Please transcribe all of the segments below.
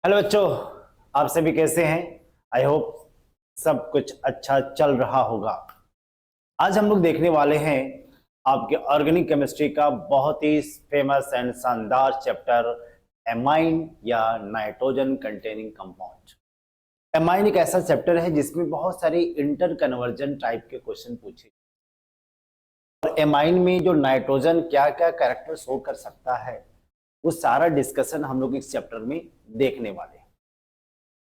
Hello बच्चों, आप सभी कैसे हैं? आई होप सब कुछ अच्छा चल रहा होगा। आज हम लोग देखने वाले हैं आपके ऑर्गेनिक केमिस्ट्री का बहुत ही फेमस एंड शानदार चैप्टर एमाइन या नाइट्रोजन कंटेनिंग कंपाउंड। एमाइन एक ऐसा चैप्टर है जिसमें बहुत सारे इंटर कन्वर्जन टाइप के क्वेश्चन पूछे और एमाइन में जो नाइट्रोजन क्या क्या कैरेक्टर शो कर सकता है वो सारा डिस्कशन हम लोग इस चैप्टर में देखने वाले हैं।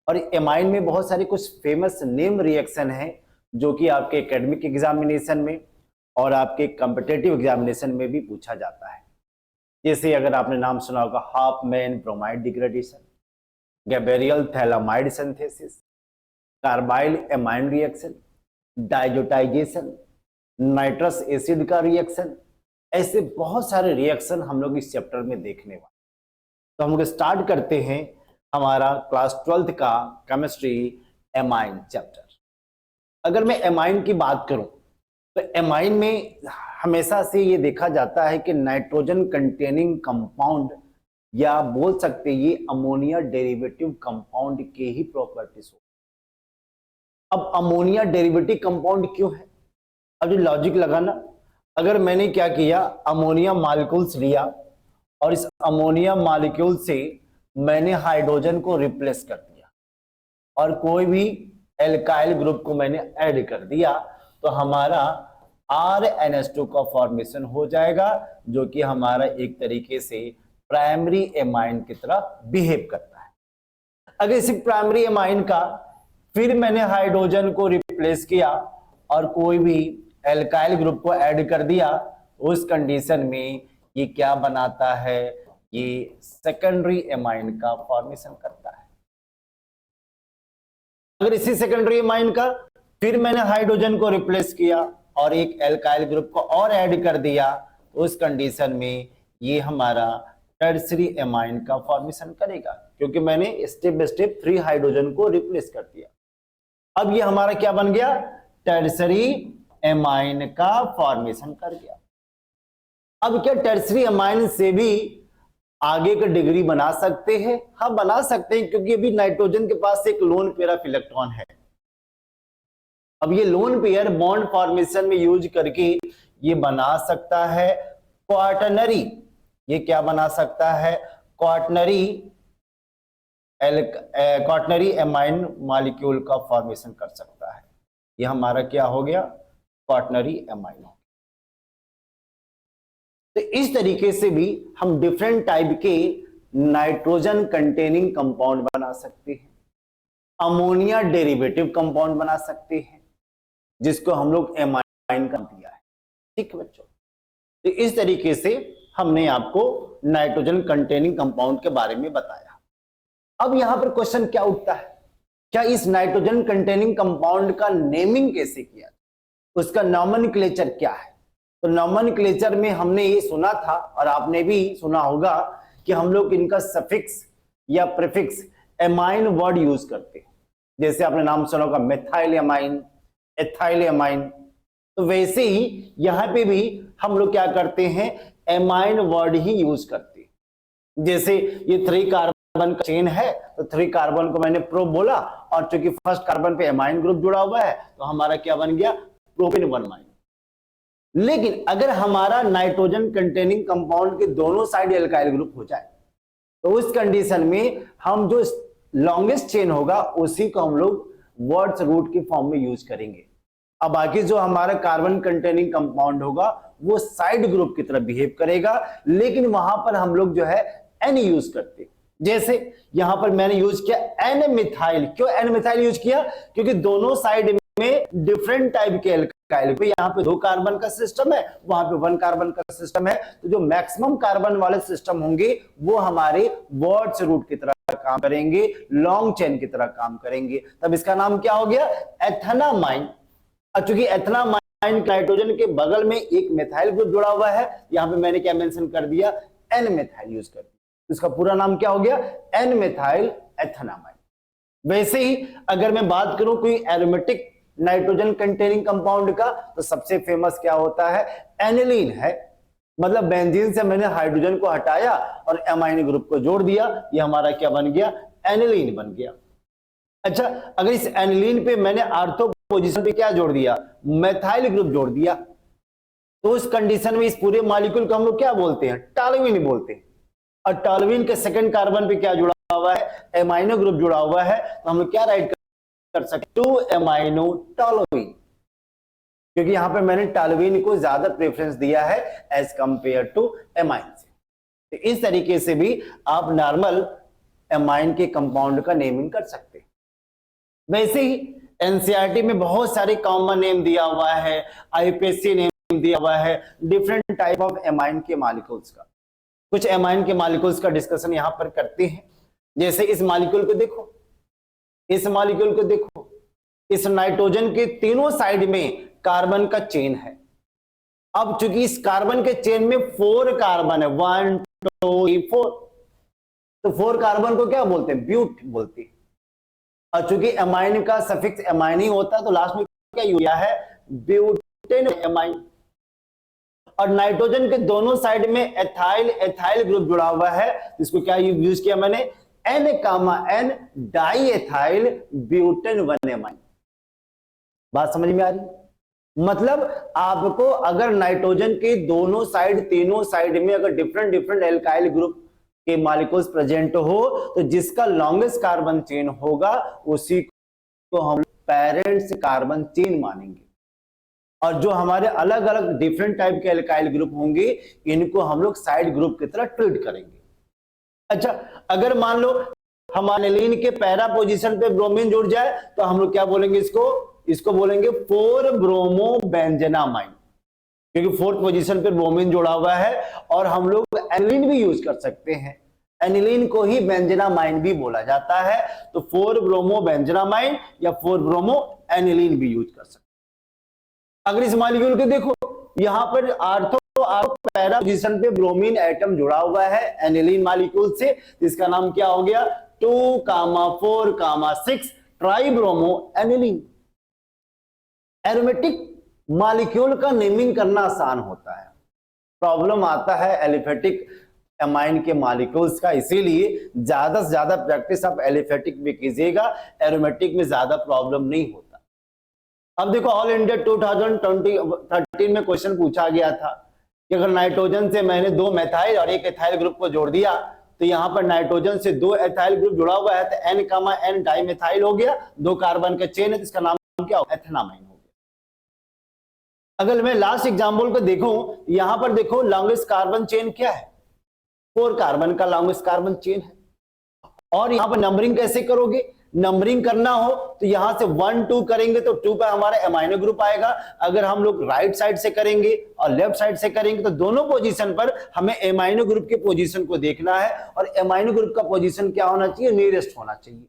और एमाइन में बहुत सारे कुछ फेमस नेम रिएक्शन है जो कि आपके एकेडमिक एग्जामिनेशन में और आपके कॉम्पिटिटिव एग्जामिनेशन में भी पूछा जाता है। जैसे अगर आपने नाम सुना होगा Hopman bromide degradation, Gabriel phthalimide synthesis, carbyl amine reaction, diazotization, nitrous acid का रिएक्शन, ऐसे बहुत सारे रिएक्शन हम लोग इस चैप्टर में देखने वाले। तो हम लोग स्टार्ट करते हैं हमारा क्लास 12th का केमिस्ट्री एमाइन चैप्टर। अगर मैं एमाइन की बात करूं तो एमाइन में हमेशा से ये देखा जाता है कि नाइट्रोजन कंटेनिंग कंपाउंड या बोल सकते ये अमोनिया डेरिवेटिव कंपाउंड के ही प्रॉपर्टीज हो। अब अमोनिया डेरिवेटिव कंपाउंड क्यों है? अब जो लॉजिक लगाना, अगर मैंने क्या किया, अमोनिया मॉलिक्यूल्स लिया और इस अमोनिया मॉलिक्यूल से मैंने हाइड्रोजन को रिप्लेस कर दिया और कोई भी एल्काइल ग्रुप को मैंने ऐड कर दिया तो हमारा RNH2 का फॉर्मेशन हो जाएगा जो कि हमारा एक तरीके से प्राइमरी एमाइन की तरह बिहेव करता है। अगर इसी प्राइमरी एमाइन का फिर मैंने हाइड्रोजन को रिप्लेस किया और कोई भी एल्काइल ग्रुप को ऐड कर दिया, उस कंडीशन में ये क्या बनाता है? ये सेकेंडरी एमाइन का फॉर्मेशन करता है। अगर इसी सेकेंडरी एमाइन का फिर मैंने हाइड्रोजन को रिप्लेस किया और एक एल्काइल ग्रुप को और ऐड कर दिया, उस कंडीशन में ये हमारा टर्सरी एमाइन का फॉर्मेशन करेगा क्योंकि मैंने स्टेप बाय स्टेप 3 हाइड्रोजन को रिप्लेस कर दिया। अब ये हमारा क्या बन गया? टर्सरी एमाइन का फॉर्मेशन कर गया। अब क्या टर्सरी एमाइन से भी आगे का डिग्री बना सकते हैं? हाँ, बना सकते हैं क्योंकि अभी नाइट्रोजन के पास एक लोन पेयर ऑफ इलेक्ट्रॉन है। अब ये लोन पेयर बॉन्ड फॉर्मेशन में यूज करके ये बना सकता है क्वाटरनरी। ये क्या बना सकता है? क्वाटरनरी एमाइन मॉलिक्यूल का फॉर्मेशन कर सकता है। ये हमारा क्या हो गया? Quaternary amine. तो इस तरीके से भी हम डिफरेंट टाइप के नाइट्रोजन कंटेनिंग कंपाउंड बना सकते हैं, अमोनिया डेरिवेटिव कंपाउंड बना सकते हैं जिसको हम लोग एमाइन का दिया है। ठीक है बच्चों, तो इस तरीके से हमने आपको नाइट्रोजन कंटेनिंग कंपाउंड के बारे में बताया। अब यहां पर क्वेश्चन क्या उठता है, क्या इस नाइट्रोजन कंटेनिंग कंपाउंड का नेमिंग कैसे किया, उसका नॉमेनक्लेचर क्या है? तो नॉमेनक्लेचर में हमने ये सुना था और आपने भी सुना होगा कि हम लोग इनका सफिक्स या प्रीफिक्स एमाइन वर्ड यूज करते हैं। जैसे आपने नाम सुना होगा मेथाइल एमाइन, एथाइल एमाइन, तो वैसे ही यहां पे भी हम लोग क्या करते हैं? एमाइन वर्ड ही यूज करते हैं। जैसे ये 3 कार्बन का चेन है तो 3 कार्बन को मैंने प्रो बोला और चूंकि फर्स्ट कार्बन पे एमाइन ग्रुप जुड़ा हुआ है तो हमारा क्या बन गया? प्रोपेन 1-। लेकिन अगर हमारा नाइट्रोजन कंटेनिंग कंपाउंड के दोनों साइड एल्काइल ग्रुप हो जाए तो उस कंडीशन में हम जो लॉन्गेस्ट चेन होगा उसी को हम लोग वर्ड्स रूट के फॉर्म में यूज करेंगे। अब बाकी जो हमारा कार्बन कंटेनिंग कंपाउंड होगा वो साइड ग्रुप की तरह बिहेव करेगा, लेकिन वहां पर हम लोग जो है एन यूज करते। जैसे यहां पर मैंने यूज किया एन मिथाइल। क्यों एन मिथाइल यूज किया? क्योंकि दोनों साइड में डिफरेंट टाइप के एल्काइल पे, यहाँ पे 2 कार्बन का सिस्टम है, वहां पे 1 कार्बन का सिस्टम है, तो जो मैक्सिमम कार्बन वाले सिस्टम होंगे वो हमारे वर्ड्स रूट की तरह काम करेंगे, लॉन्ग चेन की तरह काम करेंगे। तब इसका नाम क्या हो गया? एथेनामाइन। चूंकि एथेनामाइन नाइट्रोजन के बगल में एक मिथाइल ग्रुप जुड़ा हुआ है, यहां पे मैंने क्या मेंशन कर दिया? एन मिथाइल यूज कर दिया। इसका पूरा नाम क्या हो गया? N methyl ethanamine. वैसे ही अगर मैं बात करूं कोई एरोमेटिक नाइट्रोजन कंटेनिंग कंपाउंड का तो सबसे फेमस क्या होता है? एनिलीन है। मतलब बेंजीन से मैंने हाइड्रोजन को हटाया और एमाइन ग्रुप को जोड़ दिया, ये हमारा क्या बन गया? एनिलीन बन गया। अच्छा, अगर इस एनिलीन पे मैंने ऑर्थो पोजीशन पे क्या जोड़ दिया, मेथाइल ग्रुप जोड़ दिया, तो उस कंडीशन में इस पूरे मॉलिक्यूल को हम लोग क्या बोलते हैं, टॉल्यूइन बोलते हैं। और टॉल्यूइन के सेकंड कार्बन पे क्या जुड़ा हुआ है, एमाइनो ग्रुप जुड़ा हुआ है, तो हम लोग क्या राइट कर सकते, 2 एमाइनो टॉल्यूइन, क्योंकि यहां पे मैंने टॉल्यूइन को ज्यादा प्रेफरेंस दिया है एज कंपेयर टू एमाइन से। तो इस तरीके से भी आप नॉर्मल एमाइन के कंपाउंड का नेमिंग कर सकते हैं। वैसे ही एनसीईआरटी में बहुत सारे कॉमन नेम दिया हुआ है, आईपीएससी नेम दिया हुआ है डिफरेंट टाइप ऑफ एमाइन के मॉलिक्यूल्स का। कुछ एमाइन के मॉलिक्यूल्स का डिस्कशन यहां पर करते हैं। जैसे इस मॉलिक्यूल को देखो, इस मॉलिक्यूल को देखो, इस नाइट्रोजन के तीनों साइड में कार्बन का चेन है। अब चूंकि इस कार्बन के चेन में 4 कार्बन है, 1 2 3 4, तो 4 कार्बन को क्या बोलते हैं, ब्यूट बोलते हैं। और चूंकि एमाइन का सफिक्स एमाइन ही होता है, तो लास्ट में क्या यूज किया है, ब्यूटेन एमाइन। और नाइट्रोजन के दोनों साइड में एथाइल एथाइल ग्रुप जुड़ा हुआ है, इसको क्या यूज किया मैंने, N, di ethyl butane 1 amine. बात समझ में आ रही, मतलब आपको अगर नाइट्रोजन के दोनों साइड तीनों साइड में अगर डिफरेंट डिफरेंट एल्काइल ग्रुप के मॉलिक्यूल्स प्रेजेंट हो, तो जिसका लॉन्गेस्ट कार्बन चेन होगा उसी को हम पेरेंट्स कार्बन चेन मानेंगे। और जो हमारे अलग अलग डिफरेंट टाइप के एल्काइल ग्रुप होंगे, इनको हम लोग साइड ग्रुप की तरह ट्रीट करेंगे। अच्छा, अगर मान लो हमारे एनिलीन के पैरा पोजीशन पे ब्रोमीन जुड़ जाए, तो हम लोग क्या बोलेंगे, इसको बोलेंगे 4 ब्रोमो बेंजेनामाइन, क्योंकि 4th पोजीशन पे ब्रोमीन जुड़ा हुआ है। और हम लोग एनिलीन भी यूज कर सकते हैं, एनिलीन को ही बेंजेनामाइन भी बोला जाता है, तो 4 ब्रोमो बेंजेनामाइन या 4 ब्रोमो एनिलीन भी यूज कर सकते हैं। अगर इस मॉलिक्यूल को देखो, यहां पर ऑर्थो पैरा पोजीशन पे ब्रोमीन एटम जुड़ा हुआ है एनिलीन मॉलिक्यूल से, इसका नाम क्या हो गया, 2,4,6 ट्राइब्रोमो एनिलीन। एरोमेटिक मॉलिक्यूल का नेमिंग करना आसान होता है, प्रॉब्लम आता है एलिफेटिक एमाइन के मॉलिक्यूल्स का, इसीलिए ज्यादा से ज्यादा प्रैक्टिस आप एलिफेटिक में कीजिएगा, एरोमेटिक में ज्यादा प्रॉब्लम नहीं होता। अब देखो, ऑल इंडिया 2013 में क्वेश्चन पूछा गया था कि अगर नाइट्रोजन से मैंने 2 मेथाइल और 1 एथाइल ग्रुप को जोड़ दिया, तो यहां पर नाइट्रोजन से 2 एथाइल ग्रुप जुड़ा हुआ है, तो N, डाइमेथाइल हो गया, 2 कार्बन का चेन है, तो इसका नाम क्या हो, एथेनामाइन हो गया। अगर मैं लास्ट एग्जांपल को देखूं, यहां पर देखो लॉन्गेस्ट कार्बन चेन क्या है, 4 कार्बन का लॉन्गेस्ट कार्बन चेन है। और यहां पर नंबरिंग कैसे करोगे, नंबरिंग करना हो तो यहां से 1 2 करेंगे तो 2 पर हमारा एमाइनो ग्रुप आएगा। अगर हम लोग राइट साइड से करेंगे और लेफ्ट साइड से करेंगे, तो दोनों पोजीशन पर हमें एमाइनो ग्रुप की पोजीशन को देखना है, और एमाइनो ग्रुप का पोजीशन क्या होना चाहिए, नियरेस्ट होना चाहिए।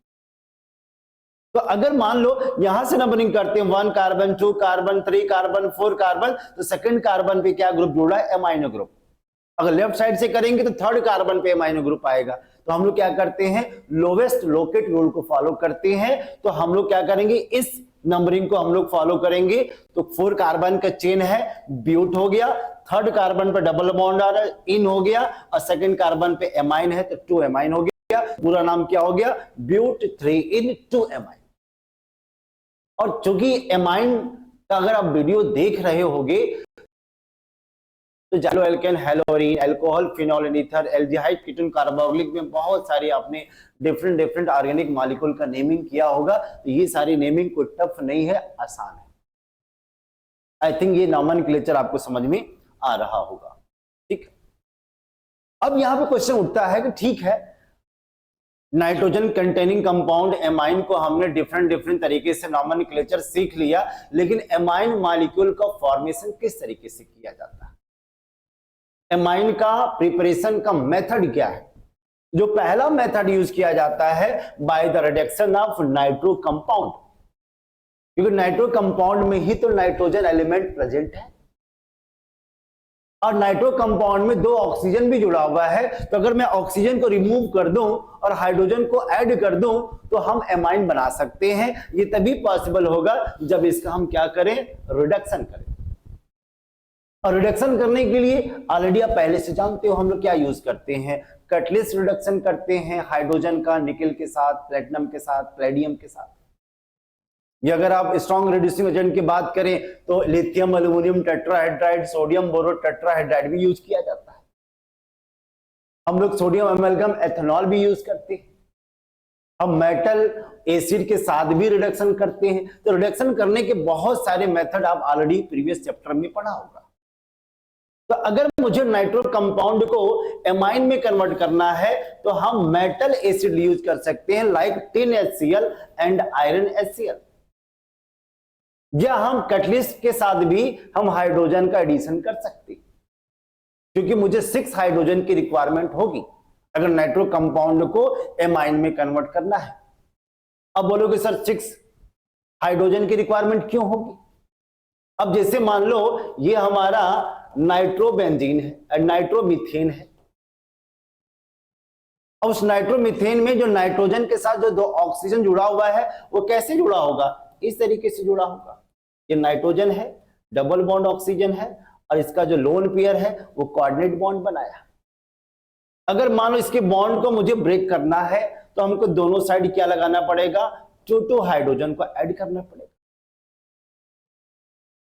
तो अगर मान लो यहां से नंबरिंग करते हैं 1 कार्बन 2 कार्बन 3 कार्बन 4 कार्बन, तो सेकंड कार्बन पे क्या ग्रुप जुड़ा है, एमाइनो ग्रुप। अगर लेफ्ट साइड से करेंगे तो 3rd कार्बन पे एमाइनो ग्रुप आएगा। तो हम लोग क्या करते हैं, लोवेस्ट लोकेट रूल को फॉलो करते हैं। तो हम लोग क्या करेंगे, इस नंबरिंग को हम लोग फॉलो करेंगे। तो 4 कार्बन का चेन है, ब्यूट हो गया, 3rd कार्बन पर डबल बॉन्ड आ रहा है, इन हो गया, और 2nd कार्बन पे एमाइन है, तो 2 एमाइन हो गया। पूरा नाम क्या हो गया, ब्यूट 3 इन 2 एमाइन। और चूंकि एमाइन का अगर आप वीडियो देख रहे होगे, तो haloalkane, haloarene, alcohol, phenol, ether, aldehyde, ketone, carboxylic में बहुत सारी आपने डिफरेंट ऑर्गेनिक मॉलिक्यूल का नेमिंग किया होगा। तो ये सारी नेमिंग कोई टफ नहीं है, आसान है। आई थिंक ये नॉमेनक्लेचर आपको समझ में आ रहा होगा, ठीक। अब यहां पे क्वेश्चन उठता है कि ठीक है, नाइट्रोजन कंटेनिंग कंपाउंड एमाइन को हमने डिफरेंट तरीके से नॉमेनक्लेचर सीख लिया, लेकिन एमाइन मॉलिक्यूल का फॉर्मेशन किस तरीके से किया जाता है, एमाइन का प्रिपरेशन का मेथड क्या है। जो पहला मेथड यूज किया जाता है by the reduction of nitro compound, क्योंकि नाइट्रो कंपाउंड में ही तो नाइट्रोजन एलिमेंट प्रेजेंट है, और नाइट्रो कंपाउंड में 2 ऑक्सीजन भी जुड़ा हुआ है। तो अगर मैं ऑक्सीजन को रिमूव कर दूं और हाइड्रोजन को ऐड कर दूं, तो हम एमाइन बना सकते हैं। ये तभी पॉसिबल होगा जब इसका हम क्या करें, रिडक्शन करें। और रिडक्शन करने के लिए ऑलरेडी आप पहले से जानते हो हम लोग क्या यूज करते हैं, कैटलिस्ट रिडक्शन करते हैं हाइड्रोजन का निकल के साथ, प्लेटिनम के साथ, प्लेडियम के साथ। या अगर आप स्ट्रॉन्ग रिड्यूसिंग एजेंट की बात करें तो लिथियम एल्यूमिनियम टेट्राहाइड्राइड, सोडियम बोरो टेट्राहाइड्राइड भी यूज किया जाता है। हम लोग सोडियम अमेल्गम एथेनॉल भी यूज करते हैं। हम मेटल एसिड के साथ भी रिडक्शन करते हैं। तो रिडक्शन करने के बहुत सारे मेथड आप ऑलरेडी प्रीवियस चैप्टर में पढ़ा होगा। तो अगर मुझे नाइट्रो कंपाउंड को एमाइन में कन्वर्ट करना है तो हम मेटल एसिड यूज कर सकते हैं, like tin HCl and iron HCl। या हम कैटलिस्ट के साथ भी हम हाइड्रोजन का एडिशन कर सकते हैं, क्योंकि मुझे 6 हाइड्रोजन की रिक्वायरमेंट होगी अगर नाइट्रो कंपाउंड को एमाइन में कन्वर्ट करना है। अब बोलोगे सर 6 हाइड्रोजन की रिक्वायरमेंट क्यों होगी? अब जैसे मान लो ये हमारा नाइट्रोबेंजीन है, नाइट्रोमीथेन है। अब उस नाइट्रोमीथेन में जो नाइट्रोजन के साथ जो 2 ऑक्सीजन जुड़ा हुआ है वो कैसे जुड़ा होगा? इस तरीके से जुड़ा होगा। ये नाइट्रोजन है, डबल बॉन्ड ऑक्सीजन है, और इसका जो लोन पेयर है वो कोऑर्डिनेट बॉन्ड बनाया। अगर मान लो इसके बॉन्ड को मुझे ब्रेक करना है तो हमको दोनों साइड क्या लगाना पड़ेगा? 2 हाइड्रोजन को ऐड करना पड़ेगा।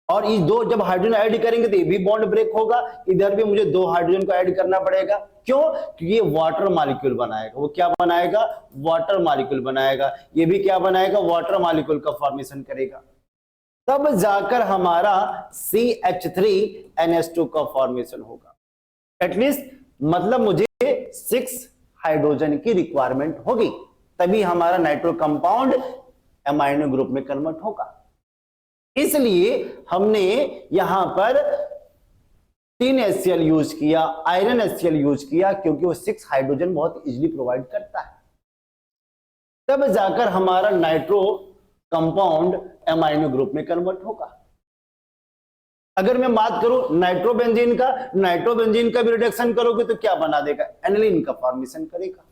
और ये 2 जब हाइड्रोजन ऐड करेंगे तो ये भी बॉन्ड ब्रेक होगा, इधर भी मुझे 2 हाइड्रोजन को ऐड करना पड़ेगा। क्यों? क्योंकि ये वाटर मॉलिक्यूल बनाएगा। वो क्या बनाएगा? वाटर मॉलिक्यूल बनाएगा। ये भी क्या बनाएगा? वाटर मॉलिक्यूल का फॉर्मेशन करेगा। तब जाकर हमारा CH3NH2 का फॉर्मेशन होगा। एटलीस्ट मतलब मुझे 6 हाइड्रोजन की रिक्वायरमेंट होगी, तभी हमारा नाइट्रो कंपाउंड एमाइनो ग्रुप में कन्वर्ट होगा। इसलिए हमने यहां पर टिन HCl यूज किया, आयरन HCl यूज किया, क्योंकि वो 6 हाइड्रोजन बहुत इजीली प्रोवाइड करता है। तब जाकर हमारा नाइट्रो कंपाउंड एमाइनो ग्रुप में कन्वर्ट होगा। अगर मैं बात करूं नाइट्रोबेंजीन का भी रिडक्शन करोगे तो क्या बना देगा? एनिलीन का फॉर्मेशन करेगा।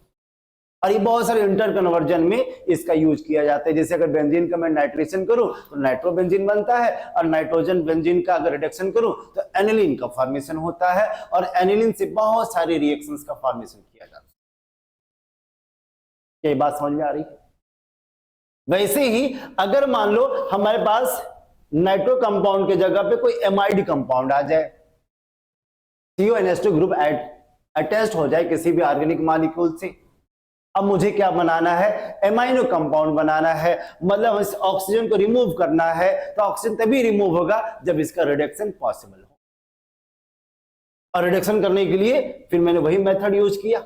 और ये बहुत सारे इंटर कन्वर्जन में इसका यूज किया जाता है। जैसे अगर बेंजीन का मैं नाइट्रेशन करूं तो नाइट्रोबेंजीन बनता है, और नाइट्रोजन बेंजीन का अगर रिडक्शन करूं तो एनिलीन का फॉर्मेशन होता है, और एनिलीन से बहुत सारे रिएक्शंस का फॉर्मेशन किया जाता है। ये बात समझ में आ रही है? वैसे ही अगर मान लो हमारे पास नाइट्रो कंपाउंड के जगह पे कोई एमाइड कंपाउंड आ जाए, CONH2 ग्रुप अटैच्ड हो जाए किसी भी ऑर्गेनिक मॉलिक्यूल से, अब मुझे क्या बनाना है? एमाइनो कंपाउंड बनाना है। मतलब इस ऑक्सीजन को रिमूव करना है, तो ऑक्सीजन तभी रिमूव होगा जब इसका रिडक्शन पॉसिबल हो। और रिडक्शन करने के लिए फिर मैंने वही मेथड यूज किया।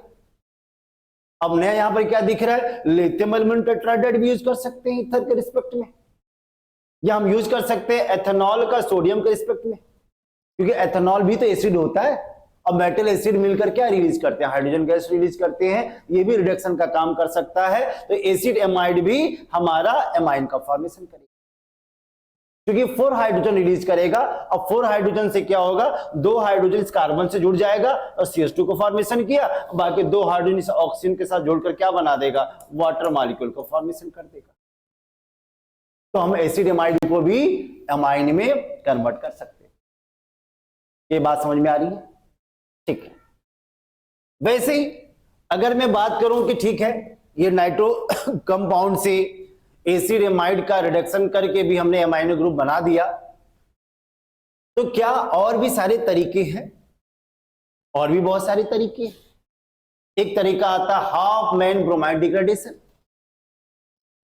अब नया यहां पर क्या दिख रहा है? लिथियम एल्यूमिनियम टेट्राहाइड्राइड भी यूज कर सकते हैं ईथर के रिस्पेक्ट में, या हम यूज कर सकते हैं एथेनॉल का सोडियम के रिस्पेक्ट में, क्योंकि एथेनॉल भी तो एसिड होता है। अब मेटल एसिड मिलकर क्या रिलीज करते हैं? हाइड्रोजन गैस रिलीज करते हैं। ये भी रिडक्शन का काम कर सकता है। तो एसिड एमाइड भी हमारा एमाइन का फॉर्मेशन करेगा, क्योंकि 4 हाइड्रोजन रिलीज करेगा। अब 4 हाइड्रोजन से क्या होगा? 2 हाइड्रोजन इस कार्बन से जुड़ जाएगा और CH2 को फॉर्मेशन किया, बाकी 2 हाइड्रोजन इस ऑक्सीजन के साथ जोड़कर क्या बना देगा? वाटर मॉलिक्यूल को फॉर्मेशन कर देगा। तो हम एसिड एमाइड को भी एमाइन में कन्वर्ट कर सकते हैं। ये बात समझ में आ रही है? ठीक है। वैसे ही अगर मैं बात करूं कि ठीक है ये नाइट्रो कंपाउंड से एसिड एमाइड का रिडक्शन करके भी हमने एमाइनो ग्रुप बना दिया, तो क्या और भी सारे तरीके हैं? और भी बहुत सारे तरीके हैं। एक तरीका आता है हाफ मैन ब्रोमाइड डिग्रेडेशन।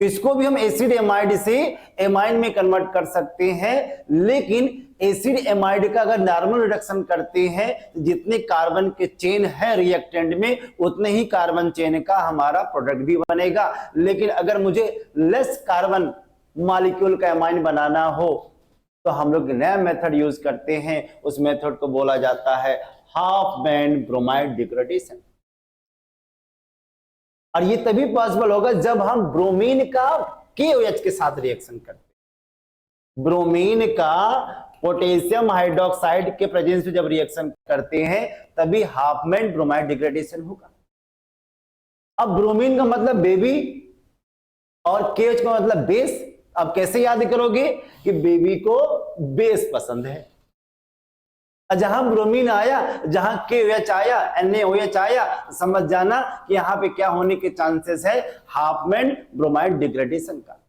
इसको भी हम एसिड एमाइड से एमाइन में कन्वर्ट कर सकते हैं, लेकिन एसिड एमाइड का अगर नॉर्मल रिडक्शन करते हैं तो जितने कार्बन के चेन है रिएक्टेंट में उतने ही कार्बन चेन का हमारा प्रोडक्ट भी बनेगा। लेकिन अगर मुझे लेस कार्बन मॉलिक्यूल का एमाइन बनाना हो तो हम लोग नया मेथड यूज करते हैं। उस मेथड को बोला जाता है हाफ मैन ब्रोमाइड डिग्रेडेशन। और ये तभी पॉसिबल होगा जब हम ब्रोमीन का KOH के साथ रिएक्शन करते हैं। ब्रोमीन का पोटेशियम हाइड्रोक्साइड के प्रेजेंस में जब रिएक्शन करते हैं तभी हाफ मैन ब्रोमाइड डिग्रेडेशन होगा। अब ब्रोमीन का मतलब बेबी और KOH का मतलब बेस। अब कैसे याद करोगे कि बेबी को बेस पसंद है। जहां ब्रोमीन आया, जहां KOH आया, NaOH आया, समझ जाना कि यहां पे क्या होने के चांसेस है, हाफमैन ब्रोमाइड डिग्रेडेशन का।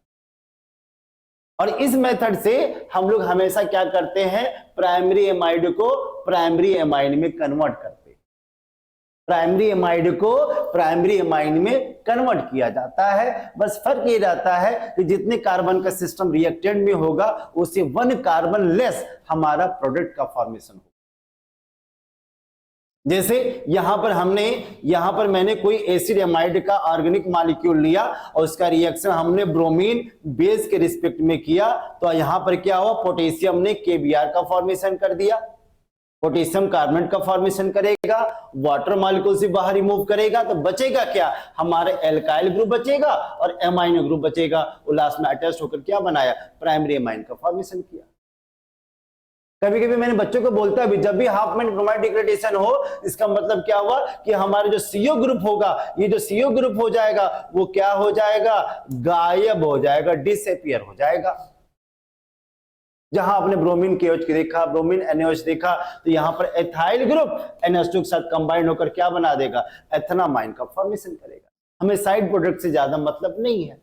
और इस मेथड से हम लोग हमेशा क्या करते हैं, प्राइमरी एमाइड को प्राइमरी एमाइन में कन्वर्ट करते हैं। प्राइमरी एमाइड को प्राइमरी एमाइन में कन्वर्ट किया जाता है। बस फर्क ये रहता है कि जितने कार्बन का सिस्टम रिएक्टेंट में होगा उससे 1 कार्बन लेस हमारा प्रोडक्ट का फॉर्मेशन होगा। जैसे यहां पर मैंने कोई एसिड एमाइड का ऑर्गेनिक मॉलिक्यूल लिया और उसका रिएक्शन हमने ब्रोमीन बेस के रिस्पेक्ट में किया, तो यहां पर क्या हुआ, पोटेशियम ने KBr का फॉर्मेशन कर दिया, पोटेशियम कार्बोनेट का फॉर्मेशन करेगा, वाटर मॉलिक्यूल से बाहर रिमूव करेगा, तो बचेगा क्या, हमारे एल्काइल ग्रुप बचेगा और एमाइनो ग्रुप बचेगा। वो लास्ट में अटैच होकर क्या बनाया, प्राइमरी एमाइन का फॉर्मेशन किया। कभी कभी मैंने बच्चों को बोलता है जब भी हाफमैन ब्रोमाइड डिग्रेडेशन हो, इसका मतलब क्या हुआ कि हमारे जो CO ग्रुप होगा, ये जो CO ग्रुप हो जाएगा वो क्या हो जाएगा, गायब हो जाएगा, डिसअपीयर हो जाएगा। जहां आपने ब्रोमीन KOH देखा, ब्रोमीन NaOH देखा, तो यहां पर एथाइल ग्रुप NH2 के साथ कंबाइन होकर क्या बना देगा, एथेनामाइन का फॉर्मेशन करेगा। हमें साइड प्रोडक्ट से ज्यादा मतलब नहीं है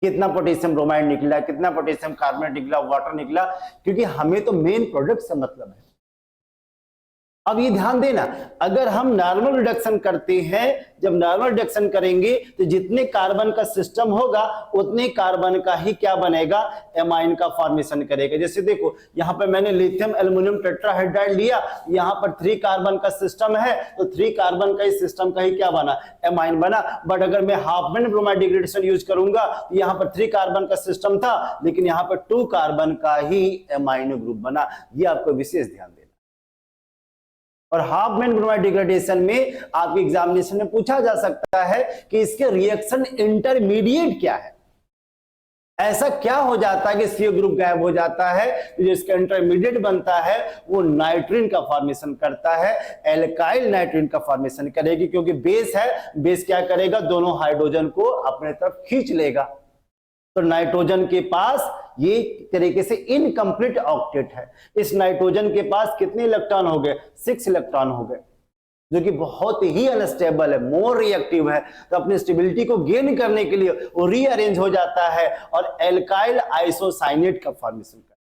कितना पोटेशियम ब्रोमाइड निकला, कितना पोटेशियम कार्बोनेट निकला, वाटर निकला, क्योंकि हमें तो मेन प्रोडक्ट से मतलब है। अब ये ध्यान देना, अगर हम नॉर्मल रिडक्शन करते हैं, जब नॉर्मल रिडक्शन करेंगे तो जितने कार्बन का सिस्टम होगा उतने कार्बन का ही क्या बनेगा, एमाइन का फॉर्मेशन करेगा। जैसे देखो यहां पर मैंने लिथियम एल्युमिनियम टेट्राहाइड्राइड लिया, यहां पर 3 कार्बन का सिस्टम है, तो 3 कार्बन का इस सिस्टम का ही क्या बना, एमाइन बना। बट अगर मैं हाफमैन ब्रोमाइड डिग्रेडेशन यूज करूंगा तो यहां पर 3 कार्बन का सिस्टम था, लेकिन यहां पर 2 कार्बन का ही एमाइनो ग्रुप बना। ये आपको विशेष ध्यान देना। और हाफमैन ब्रोमाइड डिग्रेडेशन में आपके एग्जामिनेशन में पूछा जा सकता है कि इसके रिएक्शन इंटरमीडिएट क्या है। ऐसा क्या हो जाता है कि CO ग्रुप गायब हो जाता है, तो जो इसका इंटरमीडिएट बनता है वो नाइट्रीन का फॉर्मेशन करता है, एल्काइल नाइट्रीन का फॉर्मेशन करेगी, क्योंकि बेस है, बेस क्या करेगा, दोनों हाइड्रोजन को अपने तरफ खींच लेगा। तो नाइट्रोजन के पास ये तरीके से इनकम्प्लीट ऑक्टेट है। इस नाइट्रोजन के पास कितने इलेक्ट्रॉन हो गए, 6 इलेक्ट्रॉन हो गए, जो कि बहुत ही अनस्टेबल है, मोर रिएक्टिव है। तो अपनी स्टेबिलिटी को गेन करने के लिए वो रीअरेंज हो जाता है और एल्काइल आइसोसाइनेट का फॉर्मेशन करता है।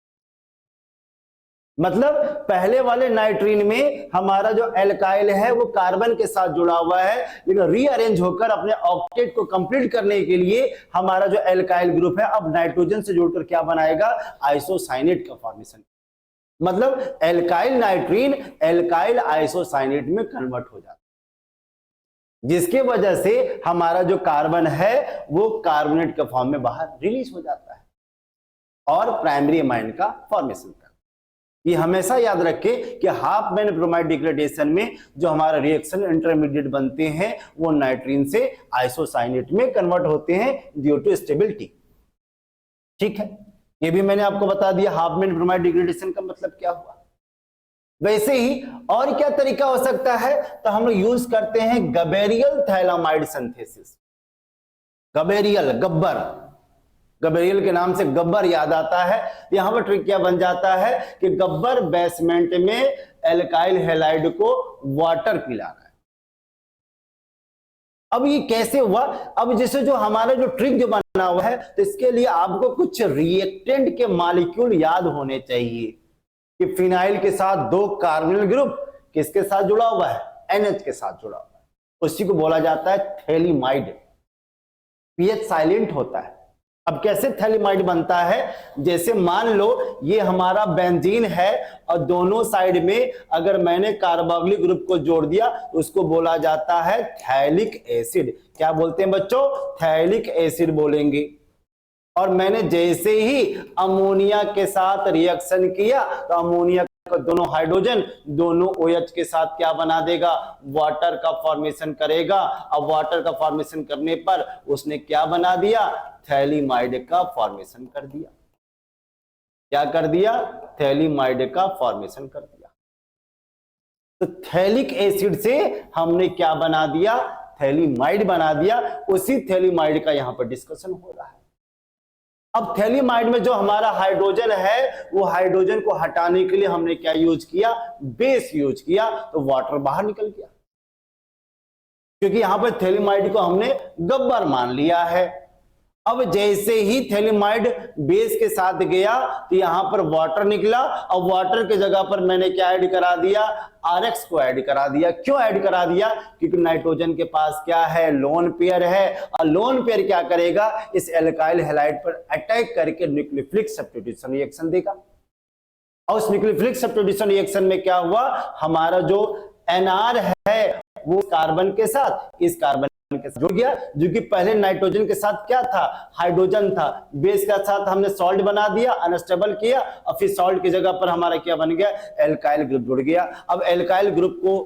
मतलब पहले वाले नाइट्रीन में हमारा जो एल्काइल है वो कार्बन के साथ जुड़ा हुआ है, लेकिन रीअरेंज होकर अपने ऑक्टेट को कंप्लीट करने के लिए हमारा जो एल्काइल ग्रुप है अब नाइट्रोजन से जोड़कर क्या बनाएगा, आइसोसाइनेट का फॉर्मेशन। मतलब एल्काइल नाइट्रीन एल्काइल आइसोसाइनेट में कन्वर्ट हो जाता है, जिसके वजह से हमारा जो कार्बन है वो कार्बोनेट के फॉर्म में बाहर रिलीज हो जाता है और प्राइमरी एमाइन का फॉर्मेशन करता है। ये हमेशा याद रखें कि हाफमैन ब्रोमाइड डिग्रेडेशन में जो हमारा रिएक्शन इंटरमीडिएट बनते हैं वो नाइट्रीन से आइसोसाइनेट में कन्वर्ट होते हैं ड्यू टू स्टेबिलिटी। ठीक है, ये भी मैंने आपको बता दिया हाफमैन ब्रोमाइड डिग्रेडेशन का मतलब क्या हुआ। वैसे ही और क्या तरीका हो सकता है, तो हम लोग यूज करते हैं गबेरियल थैलामाइड सिंथेसिस। गबेरियल, गब्बर, गबेरियल के नाम से गब्बर याद आता है। यहां पर ट्रिक क्या बन जाता है कि गब्बर बेसमेंट में एल्काइल हैलाइड को वाटर पिला रहा है। अब ये कैसे हुआ, अब जैसे जो हमारा जो ट्रिक जो बना हुआ है, तो इसके लिए आपको कुछ रिएक्टेंट के मॉलिक्यूल याद होने चाहिए कि फिनाइल के साथ 2 कार्बोनिल ग्रुप किसके साथ जुड़ा हुआ है, NH के साथ जुड़ा हुआ है, उसी को बोला जाता है थैलीमाइड। पीएच साइलेंट होता है। अब कैसे थैलीमाइड बनता है, जैसे मान लो ये हमारा बेंजीन है और दोनों साइड में अगर मैंने कार्बोक्सिलिक ग्रुप को जोड़ दिया तो उसको बोला जाता है थैलिक एसिड। क्या बोलते हैं बच्चों, थैलिक एसिड बोलेंगे। और मैंने जैसे ही अमोनिया के साथ रिएक्शन किया तो अमोनिया का दोनों हाइड्रोजन दोनों OH के साथ क्या बना देगा, वाटर का फॉर्मेशन करेगा। अब वाटर का फॉर्मेशन करने पर उसने क्या बना दिया, थैलीमाइड का फॉर्मेशन कर दिया। क्या कर दिया, थैलीमाइड का फॉर्मेशन कर दिया। तो थैलिक एसिड से हमने क्या बना दिया, थैलीमाइड बना दिया। उसी थैलीमाइड का यहां पर डिस्कशन हो रहा है। अब थैलीमाइड में जो हमारा हाइड्रोजन है, वो हाइड्रोजन को हटाने के लिए हमने क्या यूज किया, बेस यूज किया, तो वाटर बाहर निकल गया, क्योंकि यहां पर थैलीमाइड को हमने गब्बर मान लिया है। अब जैसे ही थैलीमाइड बेस के साथ गया तो यहां पर वाटर निकला। अब वाटर के जगह पर मैंने क्या ऐड करा दिया, RX को ऐड करा दिया। क्यों ऐड करा दिया, क्योंकि नाइट्रोजन के पास क्या है, लोन पेयर है, और लोन पेयर क्या करेगा, इस एल्काइल हैलाइड पर अटैक करके न्यूक्लियोफिलिक सब्स्टिट्यूशन रिएक्शन देगा। और उस न्यूक्लियोफिलिक सब्स्टिट्यूशन रिएक्शन में क्या हुआ, हमारा जो NR है वो कार्बन के साथ इस कार्बन के साथ जुड़ गया, जो कि पहले नाइट्रोजन के साथ क्या था, हाइड्रोजन था। बेस के साथ हमने सॉल्ट बना दिया, अनस्टेबल किया, और फिर सॉल्ट की जगह पर हमारा क्या बन गया, एल्काइल ग्रुप जुड़ गया। अब एल्काइल ग्रुप को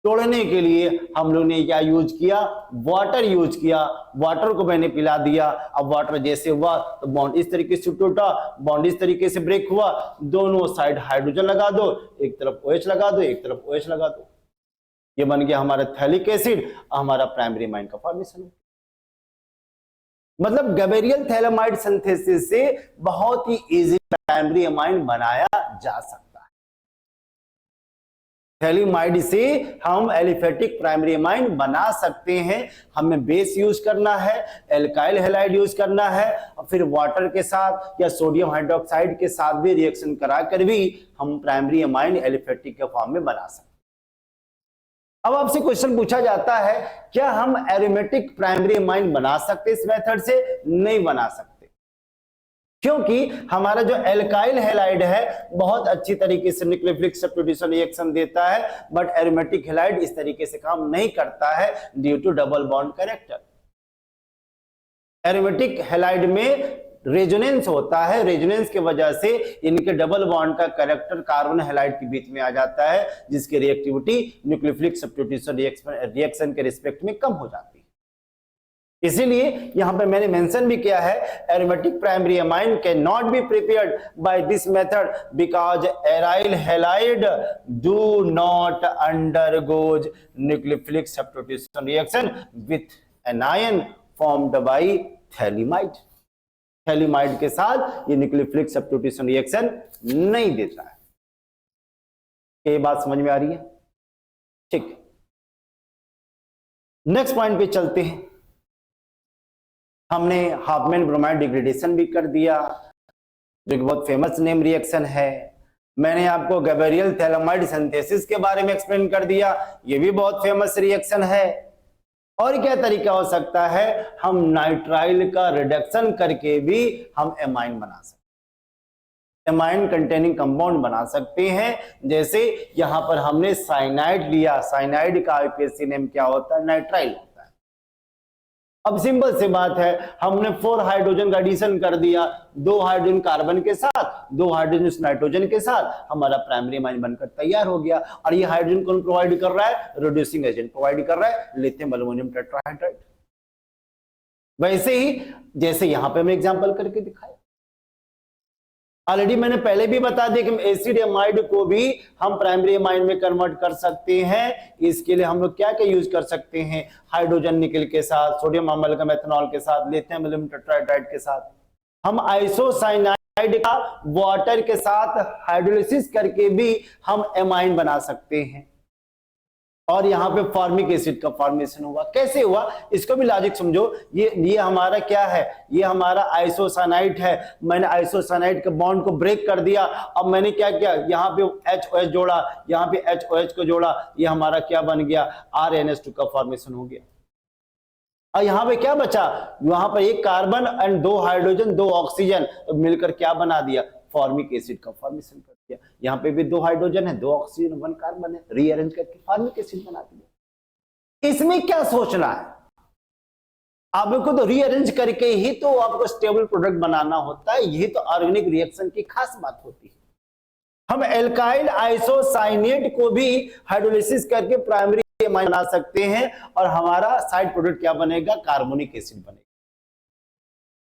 तोड़ने के लिए हम लोग ने क्या यूज किया, वाटर यूज किया। वाटर को मैंने पिला दिया। अब वाटर जैसे हुआ तो बॉन्ड इस तरीके से टूटा, बॉन्ड इस तरीके से ब्रेक हुआ, दोनों साइड हाइड्रोजन लगा दो, एक तरफ OH लगा दो, एक तरफ OH लगा दो, ये बन गया हमारा थैलिक एसिड, हमारा प्राइमरी अमाइन का फॉर्मेशन। मतलब गैबेरियल थैलेमाइड सिंथेसिस से बहुत ही इजी प्राइमरी अमाइन बनाया जा सकता है। थैलीमाइड से हम एलिफेटिक प्राइमरी अमाइन बना सकते हैं। हमें बेस यूज करना है, एल्काइल हैलाइड यूज करना है, और फिर वाटर के साथ या सोडियम हाइड्रोक्साइड के साथ भी रिएक्शन कराकर भी हम प्राइमरी अमाइन एलिफेटिक के फॉर्म में बना सकते हैं। अब आपसे क्वेश्चन पूछा जाता है, क्या हम एरोमेटिक प्राइमरी अमाइन बना सकते इस मेथड से? नहीं बना सकते, क्योंकि हमारा जो एल्काइल हैलाइड है बहुत अच्छी तरीके से न्यूक्लियोफिलिक सब्स्टिट्यूशन रिएक्शन देता है, बट एरोमेटिक हैलाइड इस तरीके से काम नहीं करता है due to double bond character. Aromatic halide में रेजोनेंस होता है, रेजोनेंस की वजह से इनके डबल बॉन्ड का कैरेक्टर कार्बन हैलाइड के बीच में आ जाता है, जिसकी रिएक्टिविटी न्यूक्लियोफिलिक सब्स्टिट्यूशन रिएक्शन के रिस्पेक्ट में कम हो जाती है। इसीलिए यहां पर मैंने मेंशन भी किया है, aromatic primary amine can not be prepared by this method because aryl halide do not undergoes nucleophilic substitution reaction with anion formed by phthalimide. Phthalimide के साथ ये न्यूक्लियोफिलिक सब्स्टिट्यूशन रिएक्शन नहीं देता है। ये बात समझ में आ रही है? ठीक, नेक्स्ट पॉइंट पे चलते हैं। हमने हाफमैन ब्रोमाइड डिग्रेडेशन भी कर दिया, जो कि बहुत फेमस नेम रिएक्शन है। मैंने आपको गैबेरियल थैलेमाइड सिंथेसिस के बारे में एक्सप्लेन कर दिया, ये भी बहुत फेमस रिएक्शन है। और क्या तरीका हो सकता है, हम नाइट्राइल का रिडक्शन करके भी हम एमाइन बना सकते हैं, एमाइन कंटेनिंग कंपाउंड बना सकते हैं। जैसे यहां पर हमने साइनाइड लिया, साइनाइड का आईपीएसी नेम क्या होता है, नाइट्राइल होता है। अब सिंपल सी बात है, हमने 4 हाइड्रोजन का एडिशन कर दिया, 2 हाइड्रोजन कार्बन के साथ, 2 हाइड्रोजन नाइट्रोजन के साथ, हमारा प्राइमरी अमाइन बनकर तैयार हो गया। और ये हाइड्रोजन कौन प्रोवाइड कर रहा है, रिड्यूसिंग एजेंट प्रोवाइड कर रहा है, लिथियम एल्युमिनियम टेट्राहाइड्राइड। वैसे ही जैसे यहां पे मैं एग्जांपल करके दिखाया, ऑलरेडी मैंने पहले भी बता दिया कि एसिड एमाइड को भी हम प्राइमरी अमाइन में कन्वर्ट कर सकते हैं। इसके लिए हम लोग क्या क्या यूज कर सकते हैं, हाइड्रोजन निकल के साथ, सोडियम अमलगम एथेनॉल के साथ, लिथियम एल्युमिनियम टेट्राहाइड्राइड के साथ, हम आइसोसाइनाइड का वाटर के साथ हाइड्रोलिसिस करके भी हम एमाइन बना सकते हैं। और यहां पे फॉर्मिक एसिड का फॉर्मेशन हुआ। कैसे हुआ, इसको भी लॉजिक समझो। ये हमारा क्या है, ये हमारा आइसोसाइनाइड है। मैंने आइसोसाइनाइड के बॉन्ड को ब्रेक कर दिया। अब मैंने क्या किया, यहाँ पे HOH जोड़ा, यहाँ पे HOH को जोड़ा, ये हमारा क्या बन गया, RNS2 का फॉर्मेशन हो गया। और यहाँ पे क्या बचा, वहां पर एक कार्बन एंड 2 हाइड्रोजन 2 ऑक्सीजन मिलकर क्या बना दिया, फॉर्मिक एसिड का फॉर्मेशन कर दिया। यहाँ पे भी 2 हाइड्रोजन है, 2 ऑक्सीजन 1 कार्बन है, रीअरेंज करके फॉर्मिक एसिड बना दिया। इसमें क्या सोचना है, आपको तो रीअरेंज करके ही तो आपको स्टेबल प्रोडक्ट बनाना होता है। यही तो ऑर्गेनिक रिएक्शन की खास बात होती है। हम एल्काइल आइसोसाइनेट को भी हाइड्रोलिसिस करके प्राइमरी अमाइन बना सकते हैं, और हमारा साइड प्रोडक्ट क्या बनेगा, कार्बोनिक एसिड बनेगा।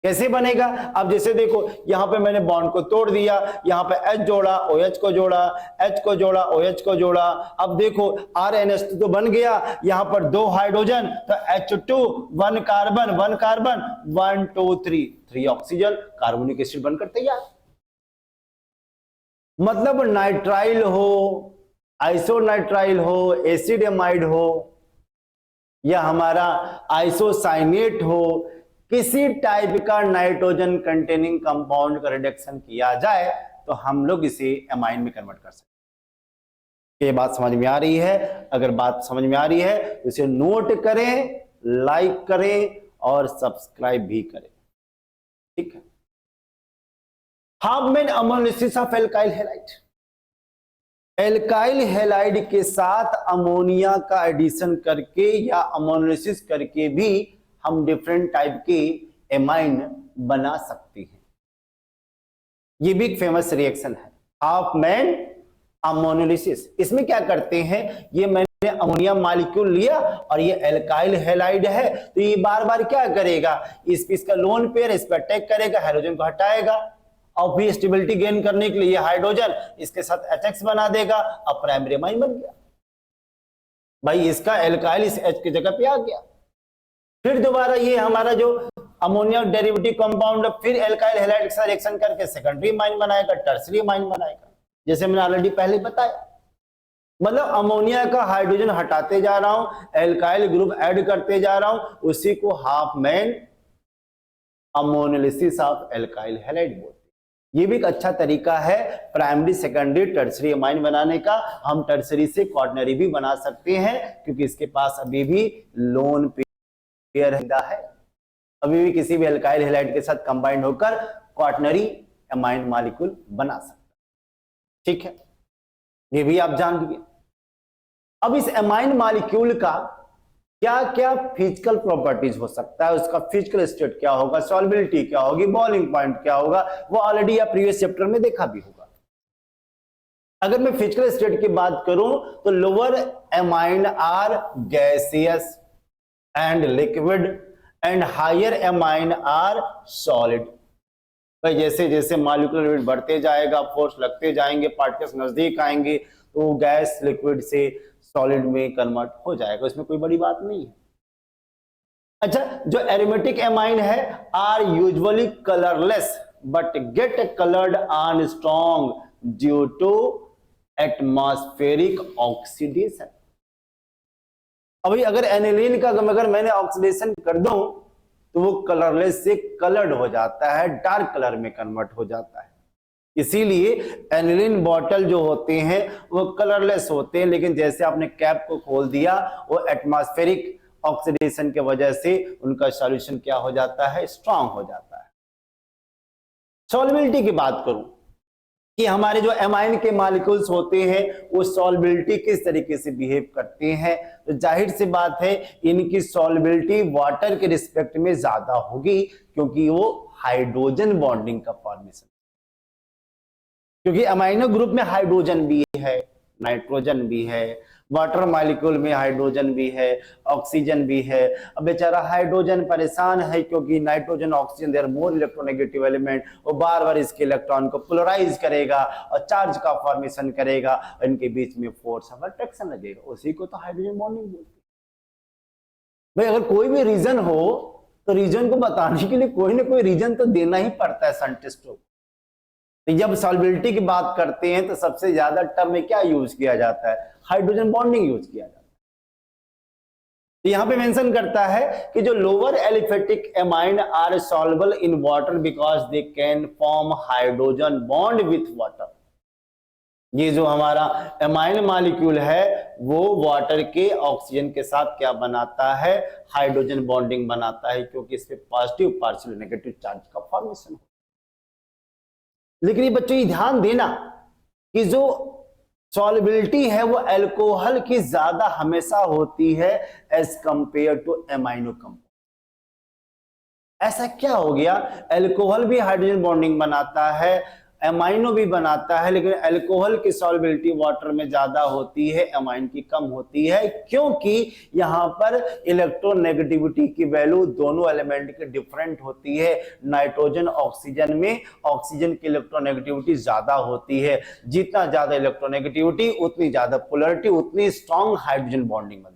कैसे बनेगा? अब जैसे देखो यहां पे मैंने बॉन्ड को तोड़ दिया, यहां पे H जोड़ा, OH को जोड़ा, H को जोड़ा, OH को जोड़ा। अब देखो RNH तो बन गया, यहां पर 2 हाइड्रोजन तो H2 1 carbon 1 carbon 1 2 3 oxygen, carbonic acid बनकर तैयार। मतलब नाइट्राइल हो, आइसोनाइट्राइल हो, एसिड एमाइड हो या हमारा आइसोसाइनेट हो, किसी टाइप का नाइट्रोजन कंटेनिंग कंपाउंड का रिडक्शन किया जाए तो हम लोग इसे एमाइन में कन्वर्ट कर सकते हैं। ये बात समझ में आ रही है? अगर बात समझ में आ रही है तो इसे नोट करें, लाइक करें और सब्सक्राइब भी करें, ठीक है। Hofmann ammonolysis of alkyl halide. Alkyl halide के साथ अमोनिया का एडिशन करके या अमोनिसिस करके भी हम डिफरेंट टाइप के एमाइन बना सकते हैं। ये भी एक फेमस रिएक्शन है, हाफ मैन अमोनोलिसिस। इसमें क्या करते हैं, ये मैंने अमोनिया मॉलिक्यूल लिया और ये एल्काइल हैलाइड है, तो ये बार बार क्या करेगा, इसका लोन पेयर इस पर अटैक करेगा, हाइड्रोजन को हटाएगा और फिर स्टेबिलिटी गेन करने के लिए ये हाइड्रोजन इसके साथ H बना देगा और प्राइमरी एमाइन बन गया। भाई इसका एल्काइल इस H की जगह पे आ गया। फिर दोबारा ये हमारा जो अमोनिया डेरिवेटिव कंपाउंड फिर एल्काइल हैलाइड के साथ रिएक्शन करके सेकेंडरी एमाइन बनाएगा, टर्सरी एमाइन बनाएगा, जैसे मैंने ऑलरेडी पहले बताया। मतलब अमोनिया का हाइड्रोजन हटाते जा रहा हूं, एल्काइल ग्रुप ऐड करते जा रहा हूं, उसी को half man ammonolysis of alkyl halide बोलते हैं। ये भी एक अच्छा तरीका है प्राइमरी सेकेंडरी टर्सरी एमाइन बनाने का। हम टर्सरी से क्वाटरनरी भी बना सकते हैं क्योंकि इसके पास अभी भी लोन पेयर है, अभी भी किसी भी एल्काइल हैलाइड के साथ कंबाइंड होकर क्वाटरनरी एमाइन मॉलिक्यूल बना सकता है, ठीक है। ये भी आप जान लीजिए। अब इस एमाइन मॉलिक्यूल का क्या क्या फिजिकल प्रॉपर्टीज हो सकता है, उसका फिजिकल स्टेट क्या होगा, सॉल्युबिलिटी क्या होगी, बॉइलिंग पॉइंट क्या होगा, वो ऑलरेडी आप प्रीवियस चैप्टर में देखा भी होगा। अगर मैं फिजिकल स्टेट की बात करूं तो lower amine are gaseous and liquid and higher amine are solid. जैसे जैसे मॉलिक्यूलर वेट बढ़ते जाएगा, फोर्स लगते जाएंगे, पार्टिकल्स नजदीक आएंगे तो गैस लिक्विड से सॉलिड में कन्वर्ट हो जाएगा, इसमें कोई बड़ी बात नहीं है। अच्छा, जो एरोमेटिक एमाइन है are usually colourless but get coloured on strong due to atmospheric oxidation. अभी अगर एनिलीन का अगर मैंने ऑक्सीडेशन कर दूं तो वो कलरलेस से कलर्ड हो जाता है, डार्क कलर में कन्वर्ट हो जाता है। इसीलिए एनिलीन बॉटल जो होते हैं वो कलरलेस होते हैं, लेकिन जैसे आपने कैप को खोल दिया वो एटमॉस्फेरिक ऑक्सीडेशन के वजह से उनका सॉल्यूशन क्या हो जाता है, स्ट्रांग हो जाता है। सॉल्युबिलिटी की बात करूं कि हमारे जो एमाइन के मॉलिक्यूल्स होते हैं वो सॉल्युबिलिटी किस तरीके से बिहेव करते हैं, तो जाहिर सी बात है इनकी सॉल्युबिलिटी वाटर के रिस्पेक्ट में ज्यादा होगी क्योंकि वो हाइड्रोजन बॉन्डिंग का फॉर्मेशन, क्योंकि अमाइनो ग्रुप में हाइड्रोजन भी है, नाइट्रोजन भी है, वाटर मॉलिक्यूल में हाइड्रोजन भी है, ऑक्सीजन भी है। अब बेचारा हाइड्रोजन परेशान है क्योंकि nitrogen oxygen they're more electronegative element, वो बार बार इसके इलेक्ट्रॉन को पोलराइज करेगा और चार्ज का फॉर्मेशन करेगा और इनके बीच में फोर्स ऑफ अट्रैक्शन लगेगा, उसी को तो हाइड्रोजन बॉन्डिंग बोलते हैं। भाई अगर कोई भी रीजन हो तो रीजन को बताने के लिए कोई ना कोई रीजन तो देना ही पड़ता है साइंटिस्टों को। जब सॉल्युबिलिटी की बात करते हैं तो सबसे ज्यादा टर्म में क्या यूज किया जाता है, हाइड्रोजन बॉन्डिंग यूज किया जाता है। तो यहां पे मेंशन करता है कि जो lower aliphatic amine are soluble in water because they can form hydrogen bond with water. ये जो हमारा एमाइन मॉलिक्यूल है वो वाटर के ऑक्सीजन के साथ क्या बनाता है, हाइड्रोजन बॉन्डिंग बनाता है, क्योंकि इस पे पॉजिटिव पार्शियल नेगेटिव चार्ज का फॉर्मेशन होता है। लेकिन ये बच्चों ये ध्यान देना कि जो सॉल्युबिलिटी है वो अल्कोहल की ज्यादा हमेशा होती है as compare to amino compound. ऐसा क्या हो गया, अल्कोहल भी हाइड्रोजन बॉन्डिंग बनाता है, एमाइनो भी बनाता है, लेकिन अल्कोहल की सॉल्युबिलिटी वाटर में ज्यादा होती है, एमाइन की कम होती है, क्योंकि यहां पर इलेक्ट्रोनेगेटिविटी की वैल्यू दोनों एलिमेंट की डिफरेंट होती है। नाइट्रोजन ऑक्सीजन में ऑक्सीजन की इलेक्ट्रोनेगेटिविटी ज्यादा होती है, जितना ज्यादा इलेक्ट्रोनेगेटिविटी उतनी ज्यादा पोलैरिटी, उतनी स्ट्रॉन्ग हाइड्रोजन बॉन्डिंग बनती है।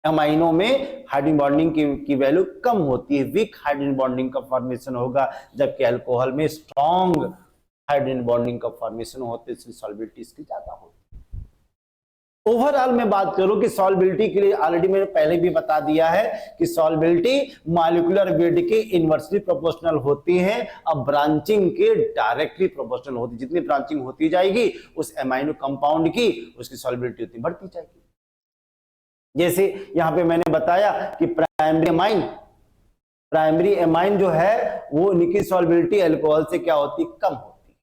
एमाइनो में हाइड्रोजन बॉन्डिंग की वैल्यू कम होती है, वीक हाइड्रोजन बॉन्डिंग का फॉर्मेशन होगा, जबकि अल्कोहल में स्ट्रॉन्ग हाइड्रोजन बॉन्डिंग का फॉर्मेशन होते, इसलिए सॉल्युबिलिटी इसकी ज्यादा होती है। ओवरऑल मैं बात करूं कि सॉल्युबिलिटी के लिए ऑलरेडी मैंने पहले भी बता दिया है कि सॉल्युबिलिटी मॉलिक्यूलर वेट के इनवर्सली प्रोपोर्शनल होती है, अब ब्रांचिंग के डायरेक्टली प्रोपोर्शनल होती है। जितनी ब्रांचिंग होती जाएगी उस एमाइनो कंपाउंड की उसकी सॉल्युबिलिटी उतनी बढ़ती जाएगी। जैसे यहां पे मैंने बताया कि प्राइमरी एमाइन जो है वो उनकी सॉल्युबिलिटी अल्कोहल से क्या होती, कम होती है,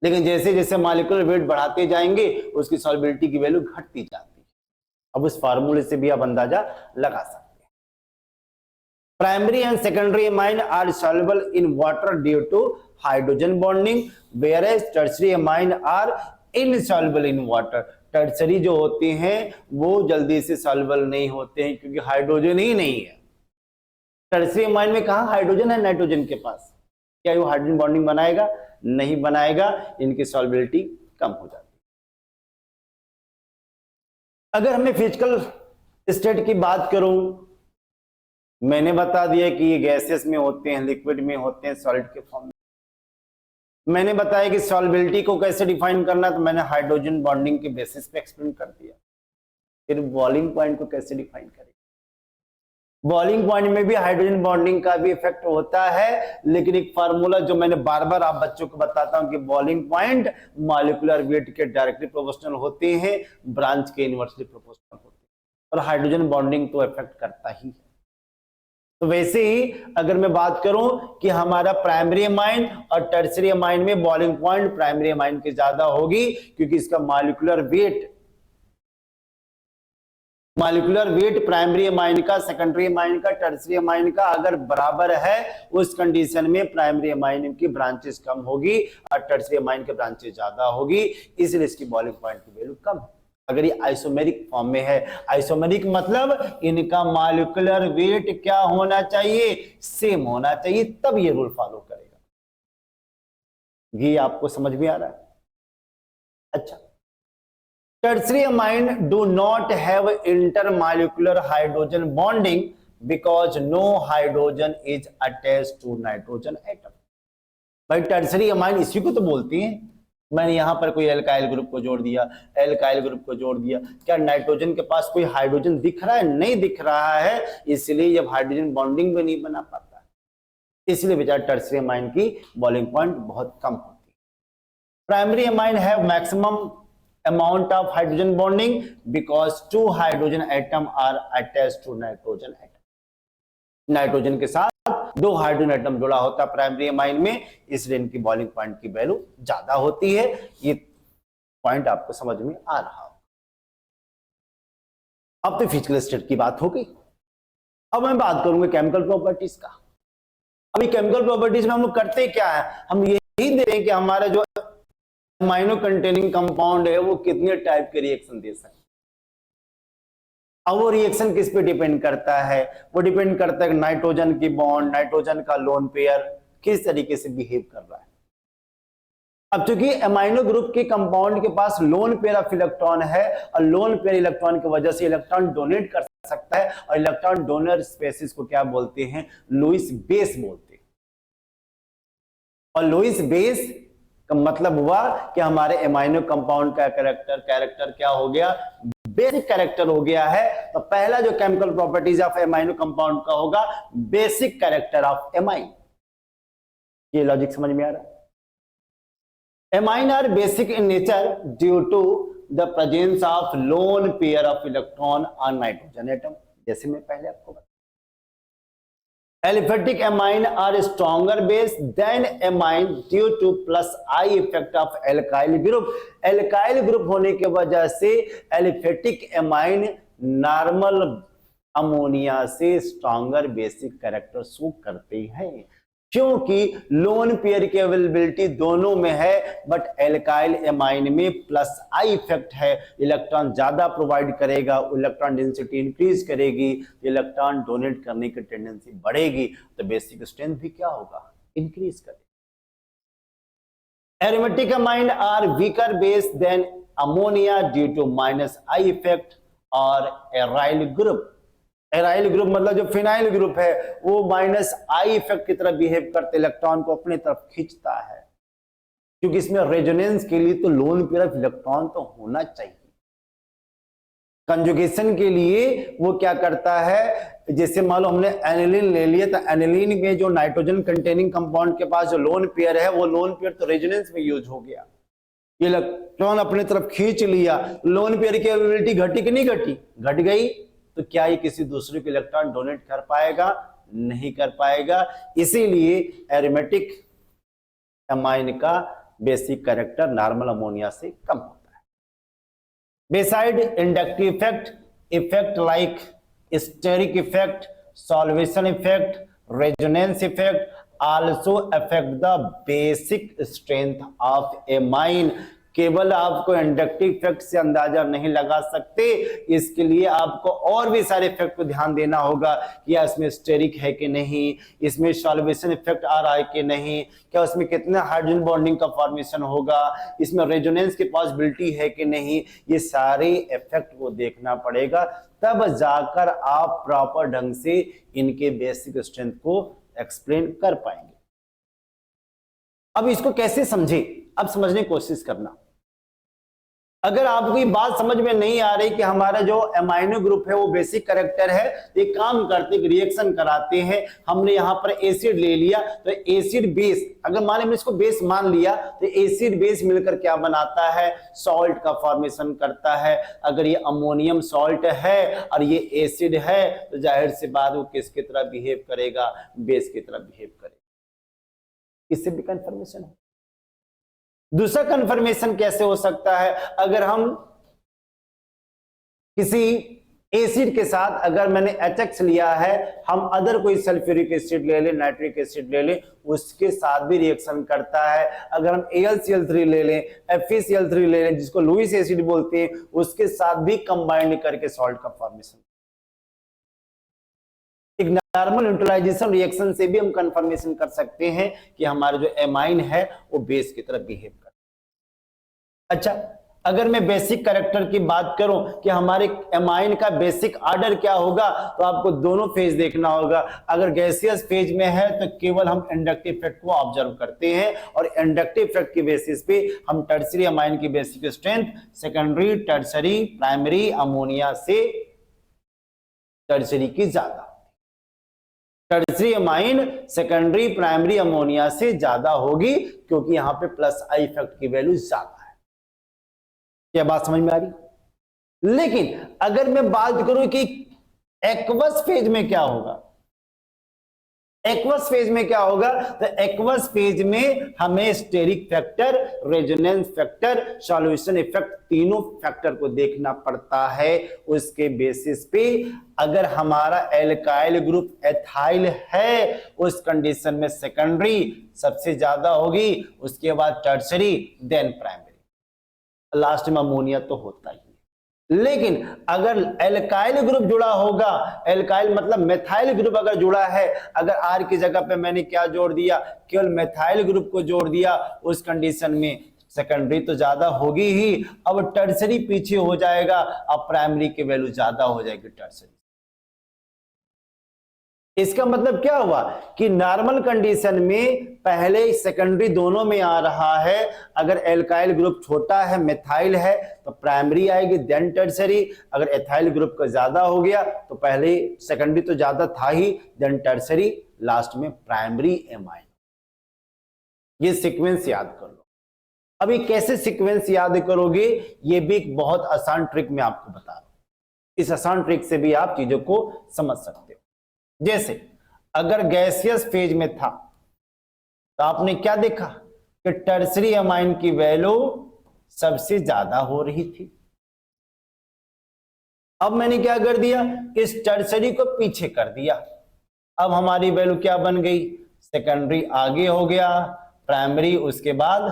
लेकिन जैसे जैसे मॉलिक्यूलर वेट बढ़ाते जाएंगे उसकी सॉल्युबिलिटी की वैल्यू घटती जाती है। अब उस फार्मूले से भी आप अंदाजा लगा सकते हैं। Primary and secondary amine are soluble in water due to hydrogen bonding, whereas tertiary amine are insoluble in water. Tertiary जो होते हैं वो जल्दी से सॉल्युबल नहीं होते हैं, क्योंकि हाइड्रोजन ही नहीं है। टर्शरी एमाइन में कहा हाइड्रोजन है नाइट्रोजन के पास, क्या वो हाइड्रोजन बॉन्डिंग बनाएगा? नहीं बनाएगा, इनकी सॉल्युबिलिटी कम हो जाती है। अगर हमें फिजिकल स्टेट की बात करूं, मैंने बता दिया कि ये गैसेस में होते हैं, लिक्विड में होते हैं, सॉलिड के फॉर्म में। मैंने बताया कि सॉल्युबिलिटी को कैसे डिफाइन करना, तो मैंने हाइड्रोजन बॉन्डिंग के बेसिस पे एक्सप्लेन कर दिया। फिर बॉइलिंग पॉइंट को कैसे डिफाइन करें? बॉइलिंग पॉइंट में भी हाइड्रोजन बॉन्डिंग का भी इफेक्ट होता है, लेकिन एक फार्मूला जो मैंने बार बार आप बच्चों को बताता हूं कि बॉइलिंग पॉइंट मॉलिक्यूलर वेट के डायरेक्टली प्रोपोर्शनल होते हैं, ब्रांच के इनवर्सली प्रोपोर्शनल होते हैं, और हाइड्रोजन बॉन्डिंग तो इफेक्ट करता ही है। तो वैसे ही अगर मैं बात करूं कि हमारा प्राइमरी एमाइन और टर्शियरी एमाइन में बॉइलिंग पॉइंट प्राइमरी एमाइन की ज्यादा होगी, क्योंकि इसका मॉलिक्यूलर वेट प्राइमरी एमाइन का, सेकेंडरी एमाइन का, टर्शियरी एमाइन का अगर बराबर है, उस कंडीशन में प्राइमरी एमाइन की ब्रांचेस कम होगी और टर्शियरी एमाइन की ब्रांचेस ज्यादा होगी, इसलिए इसकी बॉइलिंग पॉइंट की वैल्यू कम है। अगर ये आइसोमेरिक फॉर्म में है, आइसोमेरिक मतलब इनका मॉलिक्यूलर वेट क्या होना चाहिए, सेम होना चाहिए, तब ये रूल फॉलो करेगा। ये आपको समझ में आ रहा है? अच्छा, tertiary amine do not have intermolecular hydrogen bonding because no hydrogen is attached to nitrogen atom. भाई टर्शियरी एमाइन इसी को तो बोलती हैं। मैंने यहां पर कोई एल्काइल ग्रुप को जोड़ दिया, एल्काइल ग्रुप को जोड़ दिया, क्या नाइट्रोजन के पास कोई हाइड्रोजन दिख रहा है? नहीं दिख रहा है, इसलिए जब हाइड्रोजन बॉन्डिंग भी नहीं बना पाता, इसलिए बेचारा टर्शियरी एमाइन की बॉइलिंग पॉइंट बहुत कम होती है। Primary amine have maximum amount of hydrogen bonding because 2 hydrogen atom are attached to nitrogen atom. Nitrogen के साथ 2 हाइड्रोजन एटम जुड़ा होता है प्राइमरी एमाइन में, इसलिए इनकी बॉइलिंग पॉइंट की वैल्यू ज्यादा होती है। ये पॉइंट आपको समझ में आ रहा हो। अब तो फिजिकल स्टेट की बात हो गई, अब मैं बात करूंगा केमिकल प्रॉपर्टीज का। अभी केमिकल प्रॉपर्टीज में हम लोग करते क्या है, हम यही दे रहे हैं कि हमारा जो एमाइनो कंटेनिंग कंपाउंड है वो कितने टाइप के रिएक्शन दे सकते हैं। अब वो रिएक्शन किस पे डिपेंड करता है? वो डिपेंड करता है नाइट्रोजन की बॉन्ड, नाइट्रोजन का लोन पेयर किस तरीके से बिहेव कर रहा है। अब चूंकि एमाइनो ग्रुप के कंपाउंड के पास लोन पेयर ऑफ इलेक्ट्रॉन है, और लोन पेयर इलेक्ट्रॉन की वजह से इलेक्ट्रॉन डोनेट कर सकता है, और इलेक्ट्रॉन डोनर स्पेसीज को क्या बोलते हैं? लुईस बेस बोलते हैं। और लुईस बेस का मतलब हुआ कि हमारे एमाइनो कंपाउंड का कैरेक्टर क्या हो गया? बेसिक कैरेक्टर हो गया है। तो पहला जो chemical properties of amino compound का होगा बेसिक कैरेक्टर ऑफ एमाइन। ये लॉजिक समझ में आ रहा है? Amine are basic in nature due to the presence of lone pair of electron on nitrogen atom, जैसे मैं पहले आपको बताया। Aliphatic amine are stronger base than amine due to plus I effect of alkyl group. Alkyl group होने के वजह से aliphatic amine normal ammonia से स्ट्रॉन्गर बेसिक कैरेक्टर शो करते हैं। क्योंकि लोन पेयर की अवेलेबिलिटी दोनों में है, बट एल्काइल एमाइन में प्लस आई इफेक्ट है, इलेक्ट्रॉन ज्यादा प्रोवाइड करेगा, इलेक्ट्रॉन डेंसिटी इंक्रीज करेगी, इलेक्ट्रॉन डोनेट करने की टेंडेंसी बढ़ेगी, तो बेसिक स्ट्रेंथ भी क्या होगा, इंक्रीज करेगा। Aromatic amine are weaker base than ammonia due to minus I effect और एराइल ग्रुप। एराइल ग्रुप मतलब जो फिनाइल ग्रुप है वो माइनस आई इफेक्ट की तरह बिहेव करते, इलेक्ट्रॉन को अपनी तरफ खींचता है, क्योंकि इसमें रेजोनेंस के लिए तो लोन पेयर ऑफ इलेक्ट्रॉन तो होना चाहिए। कंजुगेशन के लिए वो क्या करता है, जैसे मान लो हमने एनिलीन ले लिया, तो एनिलीन में जो नाइट्रोजन कंटेनिंग कंपाउंड के पास जो लोन पेयर है, वो लोन पेयर तो रेजोनेंस में यूज हो गया, इलेक्ट्रॉन अपनी तरफ खींच लिया, लोन पेयर की अवेलेबिलिटी घटी कि नहीं घटी, घट गई, तो क्या ये किसी दूसरे को इलेक्ट्रॉन डोनेट कर पाएगा, नहीं कर पाएगा। इसीलिए एरोमेटिक अमाइन का बेसिक कैरेक्टर नॉर्मल अमोनिया से कम होता है। Beside inductive effect, effect like steric effect, solvation effect, resonance effect also affect the basic strength of amine. केवल आपको इंडक्टिव इफेक्ट से अंदाजा नहीं लगा सकते, इसके लिए आपको और भी सारे इफेक्ट को ध्यान देना होगा, क्या इसमें स्टेरिक है कि नहीं, इसमें सॉल्वेशन इफेक्ट आ रहा है कि नहीं, क्या उसमें कितना हाइड्रोजन बॉन्डिंग का फॉर्मेशन होगा, इसमें रेजोनेंस की पॉसिबिलिटी है कि नहीं, ये सारे इफेक्ट को देखना पड़ेगा, तब जाकर आप प्रॉपर ढंग से इनके बेसिक स्ट्रेंथ को एक्सप्लेन कर पाएंगे। अब इसको कैसे समझे, अब समझने की कोशिश करना। अगर आपको ये बात समझ में नहीं आ रही कि हमारा जो एमाइनो ग्रुप है वो बेसिक कैरेक्टर है, एक काम करते हैं, रिएक्शन कराते हैं। हमने यहाँ पर एसिड ले लिया, तो एसिड बेस, अगर मान हमने इसको बेस मान लिया, तो एसिड बेस मिलकर क्या बनाता है, सॉल्ट का फॉर्मेशन करता है। अगर ये अमोनियम सॉल्ट है और ये एसिड है, तो जाहिर सी बात वो किसकी तरह बिहेव करेगा, बेस की तरह बिहेव करेगा। इससे भी कंफर्मेशन है। दूसरा कंफर्मेशन कैसे हो सकता है, अगर हम किसी एसिड के साथ, अगर मैंने HX लिया है, हम अदर कोई सल्फ्यूरिक एसिड ले लें, नाइट्रिक एसिड ले लें, उसके साथ भी रिएक्शन करता है। अगर हम AlCl3 ले लें, FeCl3 ले लें, जिसको लुईस एसिड बोलते हैं, उसके साथ भी कंबाइंड करके सॉल्ट का फॉर्मेशन। एक नॉर्मल न्यूट्रलाइजेशन रिएक्शन से भी हम कंफर्मेशन कर सकते हैं कि हमारा जो एमाइन है वो बेस की तरह बिहेव करता है। अच्छा, अगर मैं बेसिक कैरेक्टर की बात करूं कि हमारे एमाइन का बेसिक ऑर्डर क्या होगा, तो आपको दोनों फेज देखना होगा। अगर गैसियस फेज में है तो केवल हम इंडक्टिव इफेक्ट को ऑब्जर्व करते हैं, और इंडक्टिव इफेक्ट की बेसिस पे हम टर्सरी एमाइन की basic strength secondary, tertiary, primary ammonia से टर्सरी की ज्यादा, tertiary amine secondary primary ammonia से ज्यादा होगी, क्योंकि यहां पे प्लस आई इफेक्ट की वैल्यू ज्यादा है। क्या बात समझ में आ रही? लेकिन अगर मैं बात करूं कि एक्वस फेज में क्या होगा, एक्वस फेज में क्या होगा, तो एक्वस फेज में हमें steric factor, resonance factor, solution effect, तीनों फैक्टर को देखना पड़ता है। उसके बेसिस पे अगर हमारा एल्काइल ग्रुप एथाइल है, उस कंडीशन में सेकेंडरी सबसे ज्यादा होगी, उसके बाद टर्सरी, देन प्राइमरी, लास्ट में अमोनिया तो होता ही। लेकिन अगर एल्काइल ग्रुप जुड़ा होगा, एल्काइल मतलब मेथाइल ग्रुप अगर जुड़ा है, अगर आर की जगह पे मैंने क्या जोड़ दिया, केवल मेथाइल ग्रुप को जोड़ दिया, उस कंडीशन में सेकेंडरी तो ज्यादा होगी ही, अब टर्सरी पीछे हो जाएगा, अब प्राइमरी की वैल्यू ज्यादा हो जाएगी टर्सरी। इसका मतलब क्या हुआ कि नॉर्मल कंडीशन में पहले सेकेंडरी दोनों में आ रहा है। अगर एल्काइल ग्रुप छोटा है, मेथाइल है, तो प्राइमरी आएगी, देन टर्सरी। अगर एथाइल ग्रुप का ज्यादा हो गया तो पहले सेकेंडरी तो ज्यादा था ही, देन टर्सरी, लास्ट में प्राइमरी एमाइन। ये सीक्वेंस याद कर लो। अभी कैसे सीक्वेंस याद करोगे, ये भी एक बहुत आसान ट्रिक मैं आपको बता रहा हूं। इस आसान ट्रिक से भी आप चीजों को समझ सकते हो। जैसे अगर गैसियस फेज में था, तो आपने क्या देखा कि टर्सरी अमाइन की वैल्यू सबसे ज्यादा हो रही थी। अब मैंने क्या कर दिया, इस टर्सरी को पीछे कर दिया। अब हमारी वैल्यू क्या बन गई, सेकेंडरी आगे हो गया, प्राइमरी उसके बाद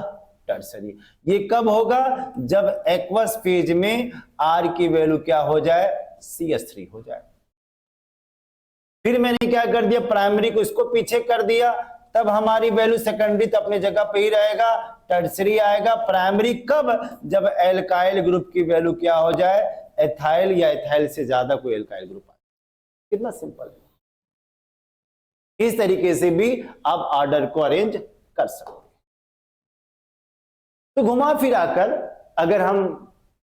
टर्सरी। ये कब होगा? जब एक्वस फेज में R की वैल्यू क्या हो जाए? CH3 हो जाए। फिर मैंने क्या कर दिया, प्राइमरी को इसको पीछे कर दिया, तब हमारी वैल्यू सेकेंडरी तो अपनी जगह पे ही रहेगा, टर्सरी आएगा। प्राइमरी कब? जब एल्काइल ग्रुप की वैल्यू क्या हो जाए? एथाइल या एथाइल से ज्यादा कोई एल्काइल ग्रुप आए। कितना सिंपल है। इस तरीके से भी आप ऑर्डर को अरेंज कर सकते हैं। तो घुमा फिराकर अगर हम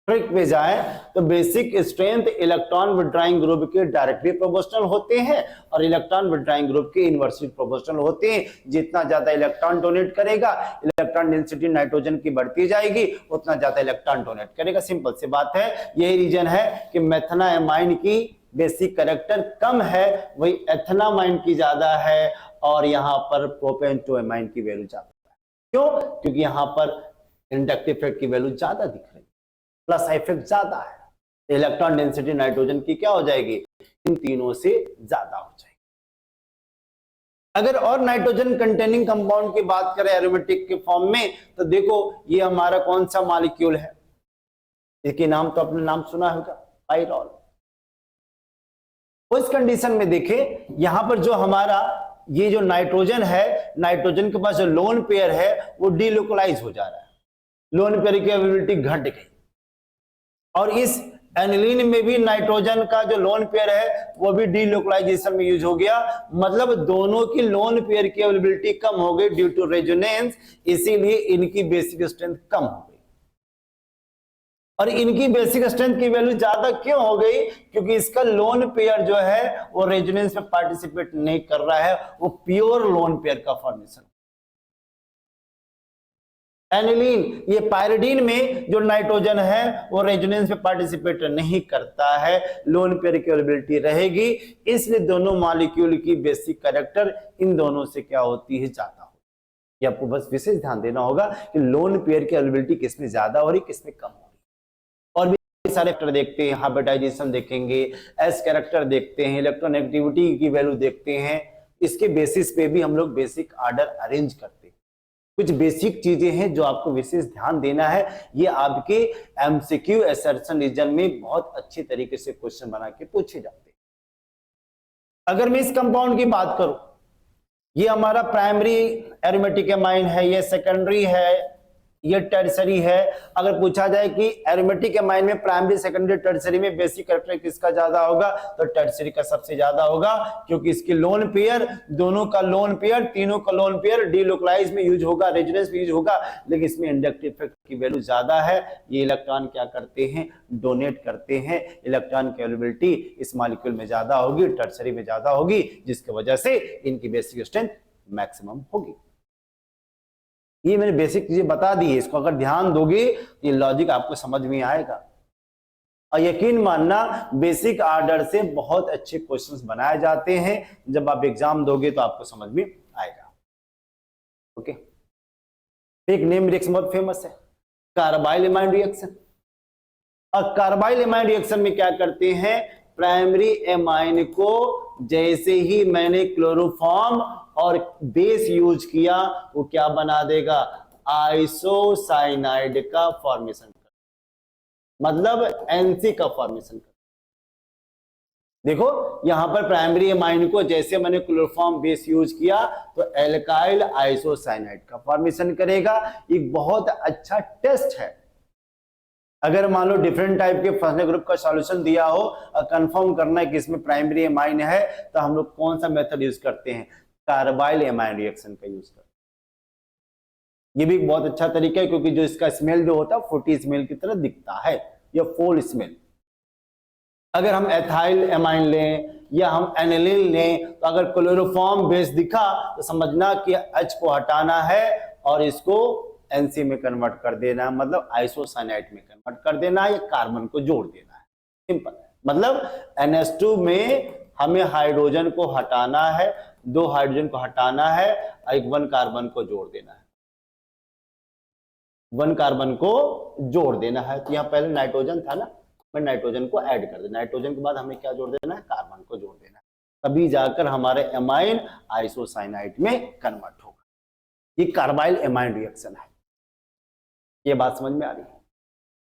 ट्रिक पे जाएं तो basic strength electron withdrawing group के डायरेक्टली प्रोपोर्शनल होते हैं और इलेक्ट्रॉन विड्रॉइंग ग्रुप के इनवर्सली प्रोपोर्शनल होते हैं। जितना ज्यादा इलेक्ट्रॉन डोनेट करेगा, इलेक्ट्रॉन डेंसिटी नाइट्रोजन की बढ़ती जाएगी, उतना ज्यादा इलेक्ट्रॉन डोनेट करेगा। सिंपल सी बात है। यही रीजन है कि मेथनामाइन की बेसिक कैरेक्टर कम है, वही एथनामाइन की ज्यादा है, और यहां पर प्रोपेंटोमाइन की वैल्यू ज्यादा है। क्यों? क्योंकि यहां पर इंडक्टिव इफेक्ट की वैल्यू ज्यादा दिख रही है, प्लस इफेक्ट ज्यादा है। इलेक्ट्रॉन डेंसिटी नाइट्रोजन की क्या हो जाएगी? इन तीनों से ज्यादा हो जाएगी। अगर और नाइट्रोजन कंटेनिंग कंपाउंड की बात करें एरोमेटिक के फॉर्म में, तो देखो ये हमारा कौन सा मॉलिक्यूल है? इसके नाम तो आपने नाम सुना होगा, पाइरॉल। उस कंडीशन में देखें, यहां पर जो हमारा ये जो नाइट्रोजन है, नाइट्रोजन के पास जो लोन पेयर है वो डीलोकलाइज हो जा रहा है, लोन पेयर की अवेलेबिलिटी घट गई। और इस एनिलीन में भी नाइट्रोजन का जो लोन पेयर है वो भी डीलोकलाइजेशन में यूज हो गया, मतलब दोनों की लोन पेयर की अवेलेबिलिटी कम हो गई ड्यू टू रेजोनेंस, इसीलिए इनकी बेसिक स्ट्रेंथ कम हो गई। और इनकी बेसिक स्ट्रेंथ की वैल्यू ज्यादा क्यों हो गई? क्योंकि इसका लोन पेयर जो है वो रेजोनेंस में पार्टिसिपेट नहीं कर रहा है, वो प्योर लोन पेयर का फॉर्मेशन। एनिलीन, ये पायरिडीन में जो नाइट्रोजन है वो रेजोनेंस में पार्टिसिपेट नहीं करता है, लोन पेयर की अवेलेबिलिटी रहेगी, इसलिए दोनों मॉलिक्यूल की बेसिक कैरेक्टर इन दोनों से क्या होती है? ज्यादा होती है। ये आपको बस विशेष ध्यान देना होगा कि लोन पेयर की अवेलेबिलिटी किसमें ज्यादा हो रही, किसमें कम हो रही। और भी सारे कैरेक्टर देखते हैं, हाइब्रिडाइजेशन देखेंगे, एस कैरेक्टर देखते हैं, इलेक्ट्रोनेगेटिविटी की वैल्यू देखते हैं। इसके बेसिस पे भी हम लोग बेसिक ऑर्डर अरेंज करते हैं। कुछ बेसिक चीजें हैं जो आपको विशेष ध्यान देना है। ये आपके एमसीक्यू असर्शन रीजन में बहुत अच्छे तरीके से क्वेश्चन बना के पूछे जाते हैं। अगर मैं इस कंपाउंड की बात करूं, ये हमारा प्राइमरी एरोमेटिक एमाइन है, ये सेकेंडरी है, ये टर्सरी है। अगर पूछा जाए कि एरोमेटिक एमाइन में प्राइमरी, सेकेंडरी, टर्सरी में बेसिक कैरेक्टर किसका ज्यादा होगा, तो टर्सरी का सबसे ज्यादा होगा, क्योंकि इसकी लोन पेयर, दोनों का लोन पेयर, तीनों का लोन पेयर डीलोकलाइज में यूज होगा, रेजोनेंस में यूज होगा, लेकिन इसमें इंडक्टिव इफेक्ट की वैल्यू ज्यादा है। ये इलेक्ट्रॉन क्या करते हैं? डोनेट करते हैं। इलेक्ट्रॉन की अवेलेबिलिटी इस मॉलिक्यूल में ज्यादा होगी, टर्सरी में ज्यादा होगी, जिसकी वजह से इनकी बेसिक स्ट्रेंथ मैक्सिमम होगी। ये मैंने बेसिक चीजें बता दी है, इसको अगर ध्यान दोगे ये लॉजिक आपको समझ में आएगा। और यकीन मानना, बेसिक ऑर्डर से बहुत अच्छे क्वेश्चंस बनाए जाते हैं, जब आप एग्जाम दोगे तो आपको समझ में आएगा। ओके, एक नेम रिएक्शन बहुत फेमस है, कार्बाइल एमाइन रिएक्शन। और कार्बाइल एमाइन रिएक्शन में क्या करते हैं? प्राइमरी एमाइन को जैसे ही मैंने क्लोरोफॉर्म और बेस यूज किया, वो क्या बना देगा? आइसोसाइनाइड का फॉर्मेशन, मतलब एनसी का फॉर्मेशन। देखो यहां पर प्राइमरी एमाइन को जैसे मैंने क्लोरोफॉर्म बेस यूज किया तो एल्काइल आइसोसाइनाइड का फॉर्मेशन करेगा। एक बहुत अच्छा टेस्ट है। अगर मान लो डिफरेंट टाइप के फंक्शनल ग्रुप का सॉल्यूशन दिया हो और कंफर्म करना है कि इसमें प्राइमरी एमाइन है, तो हम लोग कौन सा मेथड यूज करते हैं? कार्बाइल एमाइन रिएक्शन का यूज करते हैं। ये भी बहुत अच्छा तरीका है, क्योंकि जो इसका स्मेल जो होता है फ्रूटी स्मेल की तरह दिखता है, या फूल स्मेल। अगर हम एथाइल एमाइन लें या हम एनिलीन लें, तो अगर क्लोरोफॉर्म बेस दिखा तो समझना कि H को हटाना है और इसको एनसी में कन्वर्ट कर देना है, मतलब आइसोसाइनाइड में कन्वर्ट कर देना है, या कार्बन को जोड़ देना है। सिंपल, मतलब NH2 में हमें हाइड्रोजन को हटाना है, 2 हाइड्रोजन को हटाना है, एक 1 कार्बन को जोड़ देना है, 1 कार्बन को जोड़ देना है। तो यहाँ पहले नाइट्रोजन था ना, मैं नाइट्रोजन को ऐड कर देना, नाइट्रोजन के बाद हमें क्या जोड़ देना है? कार्बन को जोड़ देना है। तभी जाकर हमारे एमाइन आइसोसाइनाइड में कन्वर्ट होगा। ये कार्बाइल एमाइन रिएक्शन है। ये बात समझ में आ रही है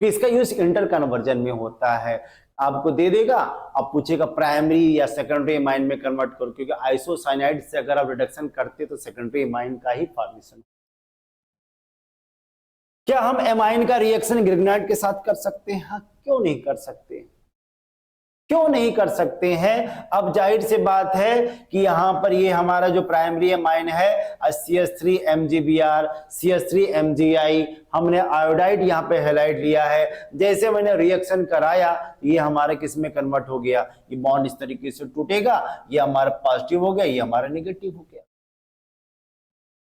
कि इसका यूज इंटर कन्वर्जन में होता है। आपको दे देगा, अब पूछेगा प्राइमरी या सेकेंडरी एमाइन में कन्वर्ट करो, क्योंकि आइसोसाइनाइड से अगर आप रिडक्शन करते तो सेकेंडरी एमाइन का ही फॉर्मेशन। क्या हम एमाइन का रिएक्शन ग्रिग्नाइट के साथ कर सकते हैं? हाँ, क्यों नहीं कर सकते, क्यों नहीं कर सकते हैं। अब जाहिर से बात है कि यहां पर ये हमारा जो प्राइमरी एमाइन है CH3 MgBr CH3 MgI, हमने आयोडाइड यहाँ पे हैलाइड लिया है। जैसे मैंने रिएक्शन कराया ये हमारा किस में कन्वर्ट हो गया, ये बॉन्ड इस तरीके से टूटेगा, ये हमारा पॉजिटिव हो गया, ये हमारा नेगेटिव हो गया,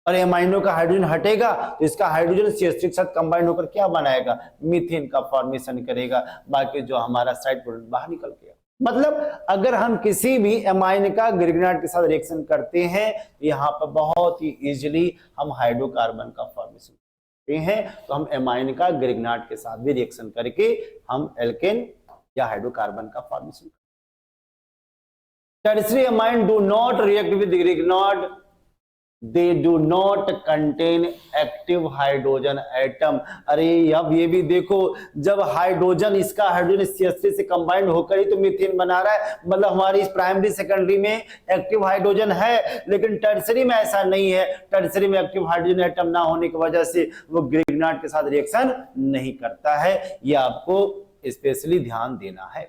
और एमाइनो का हाइड्रोजन हटेगा तो इसका हाइड्रोजन CH3 के साथ कंबाइन होकर क्या बनाएगा, मीथेन का फॉर्मेशन करेगा। बाकी जो हमारा साइड प्रोडक्ट बाहर निकल गया। मतलब अगर हम किसी भी एमाइन का ग्रिग्नाइट के साथ रिएक्शन करते हैं, यहाँ पर बहुत ही इजीली हम हाइड्रोकार्बन का फॉर्मेशन करते हैं। तो हम एमाइन का ग्रिग्नाइट के साथ भी रिएक्शन करके हम एल्केन या हाइड्रोकार्बन का formation. Tertiary amine do not react with ग्रिग्नाइट, they do not contain active hydrogen atom। अरे अब ये भी देखो, जब हाइड्रोजन इसका हाइड्रोजन CH3 से कंबाइंड होकर ही तो मीथेन बना रहा है, मतलब हमारी इस प्राइमरी सेकेंडरी में एक्टिव हाइड्रोजन है, लेकिन टर्शियरी में ऐसा नहीं है। टर्शियरी में एक्टिव हाइड्रोजन एटम ना होने की वजह से वो ग्रिग्नाइट के साथ रिएक्शन नहीं करता है। ये आपको स्पेशली ध्यान देना है।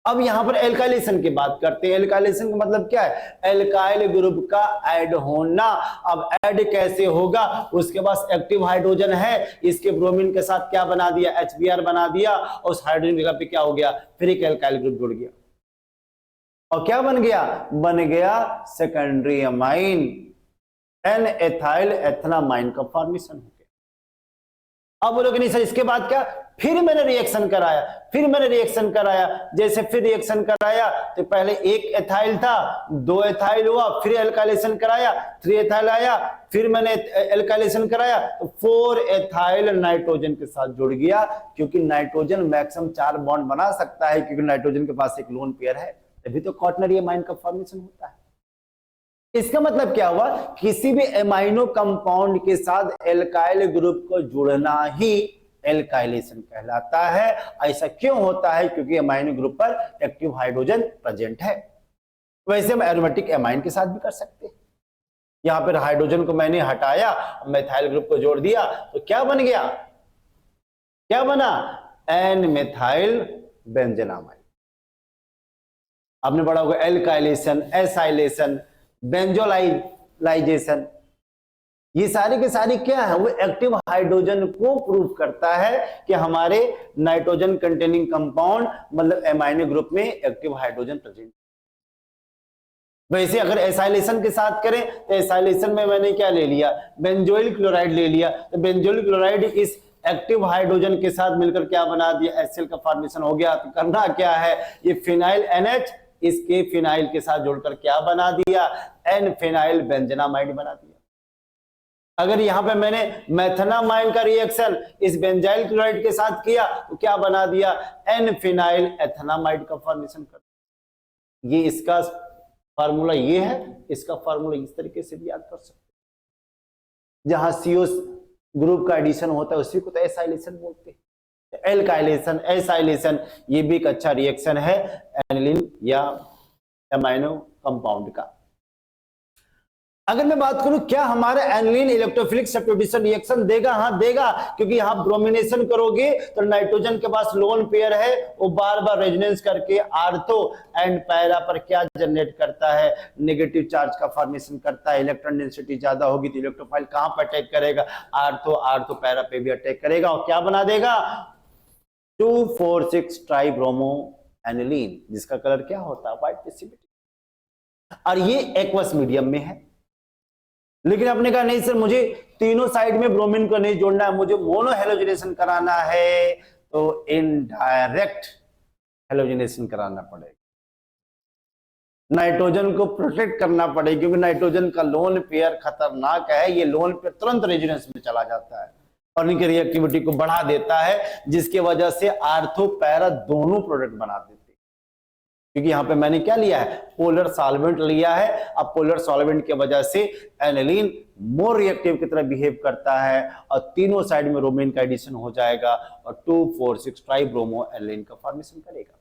अब यहां पर एल्काइलेशन की बात करते हैं। एल्काइलेशन का मतलब क्या है, एल्काइल ग्रुप का ऐड होना। अब ऐड कैसे होगा, उसके पास एक्टिव हाइड्रोजन है, इसके ब्रोमीन के साथ क्या बना दिया, HBr बना दिया, और उस हाइड्रोजन जगह पे क्या हो गया, फिर एक एल्काइल ग्रुप जुड़ गया, और क्या बन गया, बन गया सेकेंडरी एमाइन एन एथाइल एथनामाइन का फॉर्मेशन हो गया। अब बोलोगे नहीं सर इसके बाद क्या, फिर मैंने रिएक्शन कराया, जैसे फिर रिएक्शन कराया तो पहले एक एथाइल था, 2 एथाइल हुआ, फिर एल्काइलेशन कराया, 3 एथाइल आया, फिर मैंने एल्काइलेशन कराया तो 4 एथाइल नाइट्रोजन के साथ जुड़ गया, क्योंकि नाइट्रोजन मैक्सिमम 4 बॉन्ड बना सकता है, क्योंकि नाइट्रोजन के पास एक लोन पेयर है, तभी तो क्वाटरनरी एमाइन का फॉर्मेशन होता है। इसका मतलब क्या हुआ, किसी भी एमाइनो कंपाउंड के साथ एल्काइल ग्रुप को जुड़ना ही एल्काइलेशन कहलाता है। ऐसा क्यों होता है, क्योंकि एमाइनो ग्रुप पर एक्टिव हाइड्रोजन प्रेजेंट है। वैसे हम एरोमेटिक एमाइन के साथ भी कर सकते हैं। यहां पर हाइड्रोजन को मैंने हटाया, मेथाइल ग्रुप को जोड़ दिया, तो क्या बन गया, क्या बना, एन मेथाइल बेंजेनामाइड। आपने पढ़ा होगा एल्काइलेशन, एसाइलेशन, बेंजोलाइजेशन, ये सारी के सारी क्या है, वो एक्टिव हाइड्रोजन को प्रूव करता है कि हमारे नाइट्रोजन कंटेनिंग कंपाउंड मतलब एमाइनो ग्रुप में एक्टिव हाइड्रोजन प्रेजेंट। वैसे अगर एसाइलेशन के साथ करें तो एसाइलेशन में मैंने क्या ले लिया, बेंजोइल क्लोराइड ले लिया, तो बेंजोइल क्लोराइड इस एक्टिव हाइड्रोजन के साथ मिलकर क्या बना दिया, HCl का फॉर्मेशन हो गया। तो करना क्या है, ये फिनाइल NH इसके फिनाइल के साथ जोड़कर क्या बना दिया, एन फिनाइल बेंजेनामाइड बना दिया। अगर यहां पे मैंने मेथनामाइन का रिएक्शन इस बेंजाइल क्लोराइड के साथ किया तो क्या बना दिया, एन फिनाइल एथनामाइड का फॉर्मेशन कर। ये इसका फार्मूला ये है, इसका फार्मूला इस तरीके से भी याद कर सकते हैं। जहां CO ग्रुप का एडिशन होता है उसी को तो एसाइलेशन बोलते हैं। एल्काइलेशन, एसाइलेशन ये भी एक अच्छा रिएक्शन है एनिलीन या एमाइनो कंपाउंड का। अगर मैं बात करूं क्या हमारा एनिलीन इलेक्ट्रोफिलिक सब्स्टिट्यूशन रिएक्शन देगा, हाँ देगा, क्योंकि यहां ब्रोमिनेशन करोगे तो नाइट्रोजन के पास लोन पेयर है, वो बार बार रेजोनेंस करके आर्थो एंड पैरा पर क्या जनरेट करता है, नेगेटिव चार्ज का फॉर्मेशन करता है। इलेक्ट्रॉन डेंसिटी ज्यादा होगी तो इलेक्ट्रोफाइल कहां पर अटैक करेगा, आर्थो पैरा पे भी अटैक करेगा, और क्या बना देगा, 2,4,6 ट्राइब्रोमो एनिलीन, जिसका कलर क्या होता है, व्हाइट प्रेसिपिटेट, और ये एक्वस मीडियम में है। लेकिन आपने कहा नहीं सर मुझे तीनों साइड में ब्रोमीन को नहीं जोड़ना है, मुझे मोनो हेलोजिनेशन कराना है, तो इनडायरेक्ट हेलोजिनेशन कराना पड़ेगा, नाइट्रोजन को प्रोटेक्ट करना पड़ेगा, क्योंकि नाइट्रोजन का लोन पेयर खतरनाक है। ये लोन पेयर तुरंत रेजोनेंस में चला जाता है और इनकी रिएक्टिविटी को बढ़ा देता है, जिसकी वजह से आर्थो पैरा दोनों प्रोडक्ट बना देते हैं। क्योंकि यहां पे मैंने क्या लिया है, पोलर सॉल्वेंट लिया है। अब पोलर सॉल्वेंट की वजह से एनिलीन मोर रिएक्टिव की तरह बिहेव करता है और तीनों साइड में ब्रोमीन का एडिशन हो जाएगा और 2,4,6 ट्राइब्रोमो एनिलीन का फॉर्मेशन करेगा।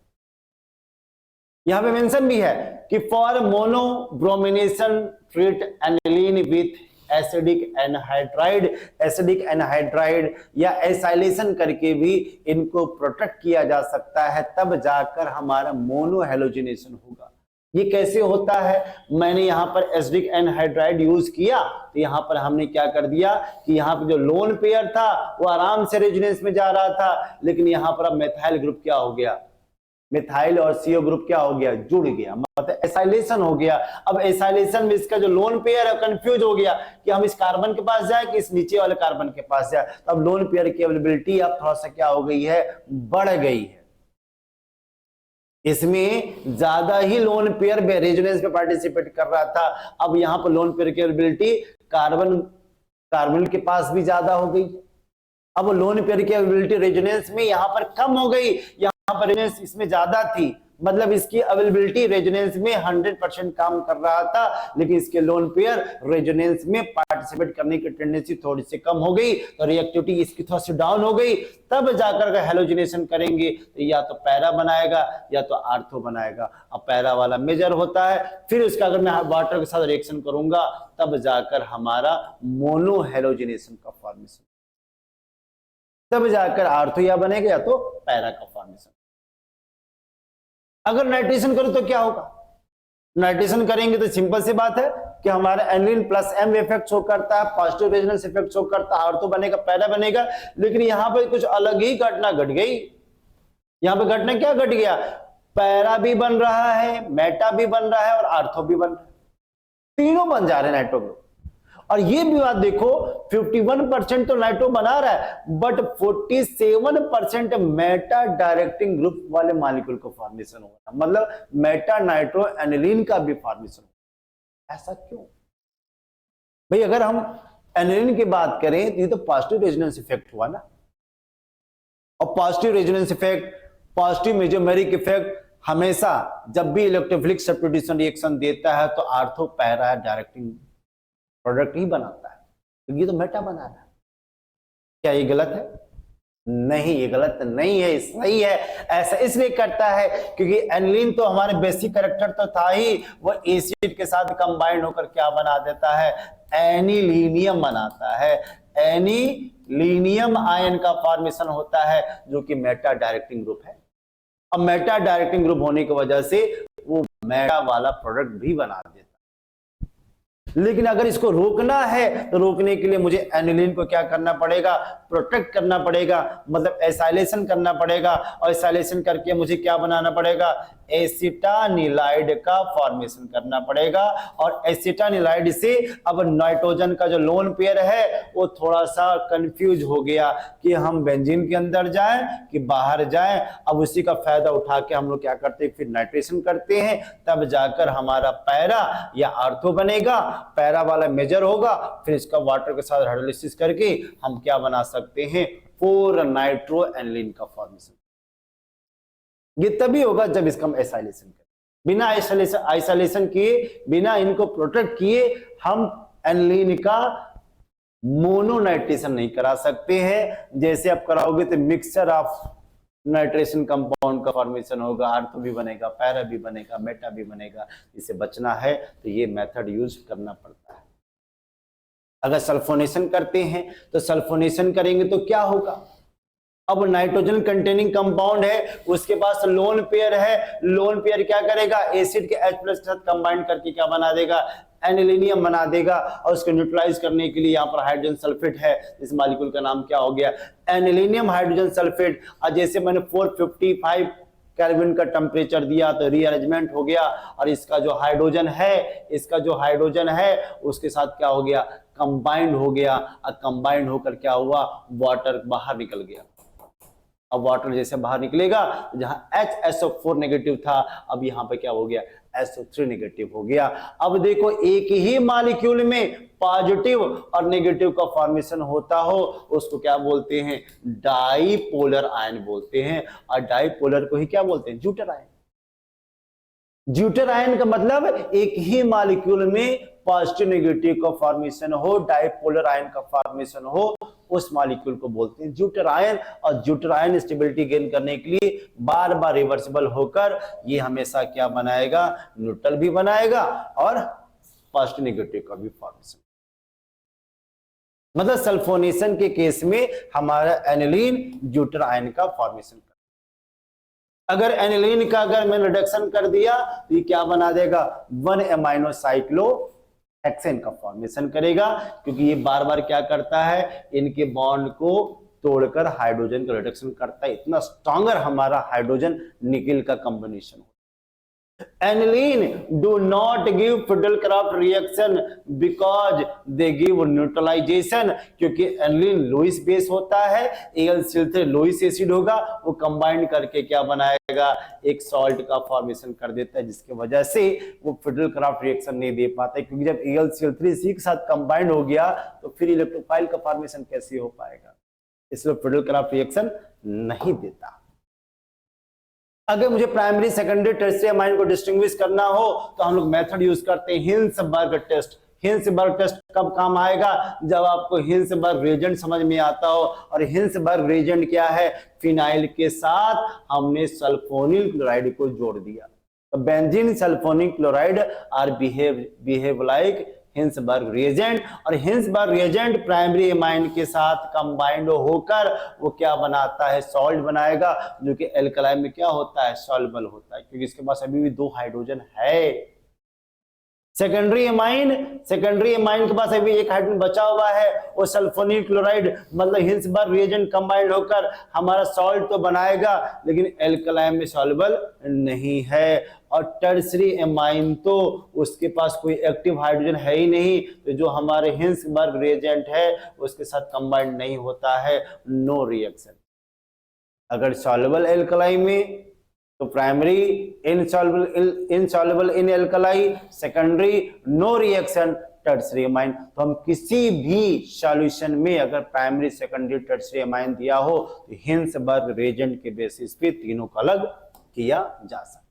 यहां पे मेंशन भी है कि for mono bromination treat aniline with acidic anhydride या एसाइलेशन करके भी इनको प्रोटेक्ट किया जा सकता है, तब जाकर हमारा मोनो हेलोजिनेशन होगा। ये कैसे होता है, मैंने यहां पर एसिडिक एनहाइड्राइड यूज किया तो यहां पर हमने क्या कर दिया कि यहां पर जो लोन पेयर था वो आराम से रेजोनेंस में जा रहा था, लेकिन यहां पर अब मेथाइल ग्रुप क्या हो गया, मिथाइल और सीओ ग्रुप क्या हो गया, जुड़ गया, मतलब एसाइलेशन हो गया। अब एसाइलेशन में इसका जो लोन पेयर है कंफ्यूज हो गया कि हम इस कार्बन के पास जाए कि इस नीचे वाले कार्बन के पास जाए। तो अब लोन पेयर की अवेलेबिलिटी अब थोड़ा सा क्या हो गई है, बढ़ गई है। इसमें ज्यादा ही लोन पेयर रेजोनेंस में पार्टिसिपेट कर रहा था, अब यहां पर लोन पेयर की अवेलेबिलिटी कार्बन के पास भी ज्यादा हो गई। अब लोन पेयर की अवेलेबिलिटी रेजोनेंस में यहां पर कम हो गई, यहां पर रेजोनेंस इसमें ज्यादा थी, मतलब इसकी अवेलेबिलिटी रेजोनेंस में 100% काम कर रहा था, लेकिन इसके लोन पेयर रेजोनेंस में पार्टिसिपेट करने की टेंडेंसी थोड़ी सी कम हो गई, तो रिएक्टिविटी इसकी थोड़ी सी डाउन हो गई। तब जाकर अगर हेलोजिनेशन करेंगे तो या तो पैरा बनाएगा या तो आर्थो बनाएगा। अब पैरा वाला मेजर होता है, फिर उसका अगर मैं वाटर के साथ रिएक्शन करूंगा तब जाकर हमारा मोनो हेलोजिनेशन का फॉर्मेशन, तब जाकर आर्थो या बनेगा या तो पैरा का फॉर्मेशन। अगर नाइट्रेशन करो तो क्या होगा, नाइट्रेशन करेंगे तो सिंपल सी बात है कि हमारा aniline plus M effect show करता है, पॉजिटिव रेजोनेंस इफेक्ट शो करता है, आर्थो बनेगा, पैरा बनेगा। लेकिन यहां पर कुछ अलग ही घटना घट गई। यहां पर घटना क्या घट गया, पैरा भी बन रहा है, मेटा भी बन रहा है और आर्थो भी बन रहा है, तीनों बन जा रहे हैं नाइट्रो ग्रुप। और ये भी बात देखो 51% तो नाइट्रो बना रहा है, बट 47% मेटा डायरेक्टिंग ग्रुप वाले मॉलिक्यूल को फॉर्मेशन हो रहा है, मतलब मेटा नाइट्रो एनिलीन का भी फॉर्मेशन हो रहा है। ऐसा क्यों भाई, अगर हम एनिलीन की बात करें तो ये तो पॉजिटिव रेजोनेंस इफेक्ट हुआ ना, और positive resonance effect, positive mesomeric effect हमेशा जब भी इलेक्ट्रोफिलिक सब्स्टिट्यूशन रिएक्शन देता है तो आर्थो पैरा डायरेक्टिंग प्रोडक्ट ही बनाता है, तो ये तो मेटा बना रहा है। क्या ये गलत है? नहीं, ये गलत नहीं है, सही है। ऐसा इसलिए करता है क्योंकि एनिलीन तो हमारे बेसिक कैरेक्टर तो था ही, वो एसिड के साथ कंबाइंड होकर क्या बना देता है, एनिलीनियम बनाता है। एनिलीनियम आयन का फॉर्मेशन होता है जो कि मेटा डायरेक्टिंग ग्रुप है। अब मेटा डायरेक्टिंग ग्रुप होने की वजह से वो मेटा वाला प्रोडक्ट भी बना देता है। लेकिन अगर इसको रोकना है तो रोकने के लिए मुझे एनिलीन को क्या करना पड़ेगा, प्रोटेक्ट करना पड़ेगा, मतलब एसाइलेशन करना पड़ेगा। और एसाइलेशन करके मुझे क्या बनाना पड़ेगा, एसिटानिलाइड का फॉर्मेशन करना पड़ेगा। और एसिटानिलाइड से अब नाइट्रोजन का जो लोन पेयर है वो थोड़ा सा कंफ्यूज हो गया कि हम बेंजीन के अंदर जाएं कि बाहर जाएं। अब उसी का फायदा उठा के हम लोग क्या करते हैं, फिर नाइट्रेशन करते हैं, तब जाकर हमारा पैरा या आर्थो बनेगा, पैरा वाला मेजर होगा, फिर इसका वाटर के साथ हाइड्रोलिसिस करके हम क्या बना सकते हैं, 4 नाइट्रो एनिलीन का फॉर्मेशन। ये तभी होगा जब इसका हम एसाइलेशन करें। बिना आइसोलेशन किए, बिना इनको प्रोटेक्ट किए हम एनिलीन का मोनोनाइट्रेशन नहीं करा सकते हैं। जैसे आप कराओगे तो मिक्सचर ऑफ नाइट्रेशन कंपाउंड का फॉर्मेशन होगा, आर्थो भी बनेगा, पैरा भी बनेगा, मेटा भी बनेगा। इसे बचना है तो ये मेथड यूज करना पड़ता है। अगर सल्फोनेशन करते हैं तो सल्फोनेशन करेंगे तो क्या होगा, अब नाइट्रोजन कंटेनिंग कंपाउंड है, उसके पास लोन पेयर है, लोन पेयर क्या करेगा, एसिड के H+ के साथ कंबाइन करके क्या बना देगा, एनिलीनियम बना देगा। और उसको न्यूट्रलाइज करने के लिए यहाँ पर हाइड्रोजन सल्फेट है, इस मॉलिक्यूल का नाम क्या हो गया, एनिलीनियम हाइड्रोजन सल्फेट। और जैसे मैंने 455 केल्विन का टेम्परेचर दिया तो रीअरेंजमेंट हो गया, और इसका जो हाइड्रोजन है उसके साथ क्या हो गया, कंबाइंड हो गया। और कंबाइंड होकर क्या हुआ, वाटर बाहर निकल गया। अब वाटर जैसे बाहर निकलेगा, जहां HSO4 नेगेटिव था, अब यहां पे क्या हो गया, SO3 नेगेटिव हो गया। अब देखो एक ही मॉलिक्यूल में पॉजिटिव और नेगेटिव का फॉर्मेशन होता हो, उसको क्या बोलते हैं, डाईपोलर आयन बोलते हैं। और डाईपोलर को ही क्या बोलते हैं, ज्यूटर आयन। ड्यूटर आयन का मतलब एक ही मॉलिक्यूल में पॉजिटिव नेगेटिव का फॉर्मेशन हो, डाइपोलर आयन का फॉर्मेशन हो, उस मॉलिक्यूल को बोलते हैं ड्यूटर आयन। और ड्यूटर आयन स्टेबिलिटी गेन करने के लिए बार बार रिवर्सिबल होकर ये हमेशा क्या बनाएगा, न्यूट्रल भी बनाएगा और पॉजिटिव नेगेटिव का भी फॉर्मेशन। मतलब सल्फोनेशन के केस में हमारा एनिलीन ड्यूटर आयन का फॉर्मेशन। अगर एनिलीन का अगर मैंने रिडक्शन कर दिया तो ये क्या बना देगा, 1 एमाइनो साइक्लोहेक्सेन का फॉर्मेशन करेगा, क्योंकि ये बार बार क्या करता है, इनके बॉन्ड को तोड़कर हाइड्रोजन का रिडक्शन करता है। इतना स्ट्रॉन्गर हमारा हाइड्रोजन निकेल का combination. Aniline do not give Friedel-Crafts reaction because they give neutralization, क्योंकि एनिलीन लोइस बेस होता है, AlCl3 लोइस एसिड होगा, वो कंबाइन करके क्या बनाएगा, एक सॉल्ट का फॉर्मेशन कर देता है, जिसकी वजह से वो Friedel-Crafts रिएक्शन नहीं दे पाता है, क्योंकि जब AlCl3 इसी के साथ कंबाइंड हो गया तो फिर इलेक्ट्रोफाइल का फॉर्मेशन कैसे हो पाएगा, इसलिए Friedel-Crafts रिएक्शन नहीं देता। अगर मुझे प्राइमरी सेकेंडरी टर्शियरी अमाइन को डिस्टिंग्विश करना हो तो हम लोग मेथड यूज करते हैं हिल्सबर्ग टेस्ट। हिल्सबर्ग टेस्ट कब काम आएगा, जब आपको हिल्सबर्ग रिएजेंट समझ में आता हो। और हिल्सबर्ग रिएजेंट क्या है, फिनाइल के साथ हमने सल्फोनिल क्लोराइड को जोड़ दिया, तो benzene sulphonyl chloride or behave like Hinsberg reagent. और हिल्सबर्ग रिएजेंट प्राइमरी एमाइन के साथ कंबाइंड होकर वो क्या बनाता है, सॉल्ट बनाएगा, जो कि एल्कलाइन में क्या होता है, सॉल्युबल होता है, क्योंकि इसके पास अभी भी 2 हाइड्रोजन है। सेकेंडरी एमाइन के पास अभी 1 हाइड्रोजन बचा हुआ है, वो सल्फोनिल क्लोराइड मतलब हिल्सबर्ग रिएजेंट कंबाइंड होकर हमारा सॉल्ट तो बनाएगा, लेकिन एल्कलाइन में सॉल्युबल नहीं है। और टर्शियरी एमाइन तो उसके पास कोई एक्टिव हाइड्रोजन है ही नहीं, तो जो हमारे हिल्सबर्ग रिएजेंट है उसके साथ कंबाइंड नहीं होता है, नो रिएक्शन। अगर सॉल्युबल एल्कलाई में तो primary insoluble in alkali, secondary no reaction, tertiary amine. तो हम किसी भी सॉल्यूशन में अगर प्राइमरी सेकेंडरी टर्शियरी एमाइन दिया हो तो हिल्सबर्ग रिएजेंट के बेसिस पे तीनों को अलग किया जा सकता है।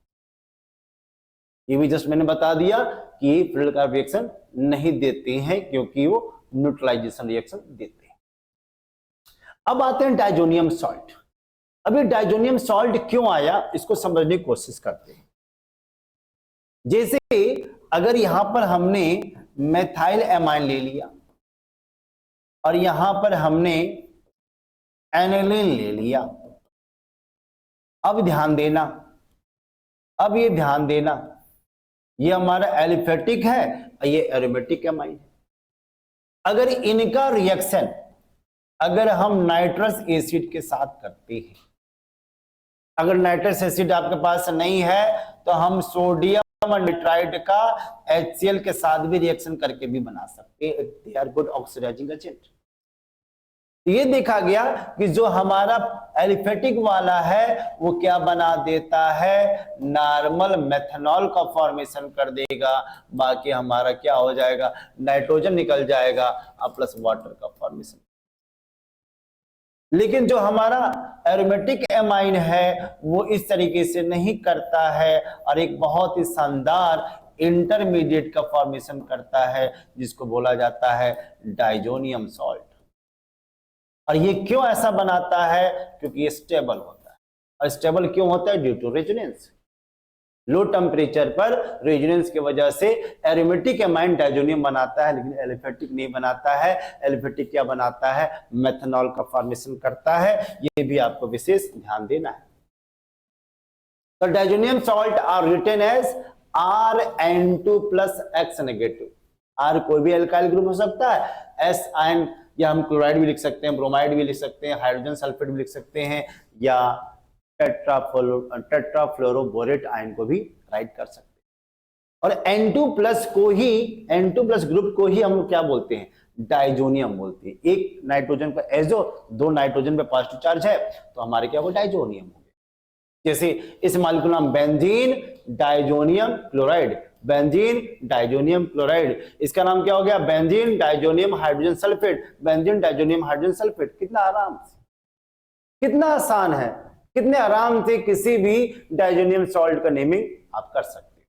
ये भी जस्ट मैंने बता दिया कि फ्रीडेल-क्राफ्ट रिएक्शन नहीं देते हैं, क्योंकि वो न्यूट्रलाइजेशन रिएक्शन देते हैं। अब आते हैं डाइजोनियम सॉल्ट। अभी डाइजोनियम सॉल्ट क्यों आया, इसको समझने की कोशिश करते हैं। जैसे अगर यहां पर हमने मेथाइल एमाइन ले लिया और यहां पर हमने एनिलीन ले लिया, अब ये ध्यान देना, ये हमारा एलिफेटिक है और ये एरोमेटिक एमाइन है। अगर इनका रिएक्शन अगर हम नाइट्रस एसिड के साथ करते हैं, अगर नाइट्रस एसिड आपके पास नहीं है तो हम सोडियम नाइट्राइड का HCl के साथ भी रिएक्शन करके भी बना सकते हैं, they are good oxidising agent. ये देखा गया कि जो हमारा एलिफेटिक वाला है वो क्या बना देता है, नॉर्मल मेथनॉल का फॉर्मेशन कर देगा, बाकी हमारा क्या हो जाएगा, नाइट्रोजन निकल जाएगा और प्लस वाटर का फॉर्मेशन। लेकिन जो हमारा एरोमेटिक एमाइन है वो इस तरीके से नहीं करता है और एक बहुत ही शानदार इंटरमीडिएट का फॉर्मेशन करता है, जिसको बोला जाता है डाइजोनियम सॉल्ट। और ये क्यों ऐसा बनाता है, क्योंकि ये स्टेबल होता है। और स्टेबल क्यों होता है, due to resonance. Low temperature पर रेजोनेंस की वजह से एरोमेटिक एमाइन डाइजोनियम बनाता है, लेकिन एलिफेटिक नहीं बनाता है। एलिफेटिक क्या बनाता है, मेथनॉल का फॉर्मेशन करता है। ये भी आपको विशेष ध्यान देना है। तो diazonium salt are written as Rn2+X negative. R कोई भी एल्काइल ग्रुप हो सकता है, S आयन, या हम क्लोराइड भी लिख सकते हैं, ब्रोमाइड भी लिख सकते हैं, हाइड्रोजन सल्फेट भी लिख सकते हैं, या टेट्राफ्लोरोबोरेट आयन को भी राइट कर सकते हैं। और N2+ ग्रुप को ही हम क्या बोलते हैं, डाइजोनियम बोलते हैं। एक नाइट्रोजन पर एजो, 2 नाइट्रोजन पे पॉजिटिव चार्ज है, तो हमारे क्या वो डाइजोनियम हो गए। जैसे इस मॉलिक्यूल नाम benzene diazonium chloride, benzene diazonium chloride, इसका नाम क्या हो गया, benzene diazonium hydrogen sulphate, benzene diazonium hydrogen sulphate. कितना आराम से, कितना आसान है, कितने आराम से किसी भी डाइजोनियम सॉल्ट का नेमिंग आप कर सकते हैं।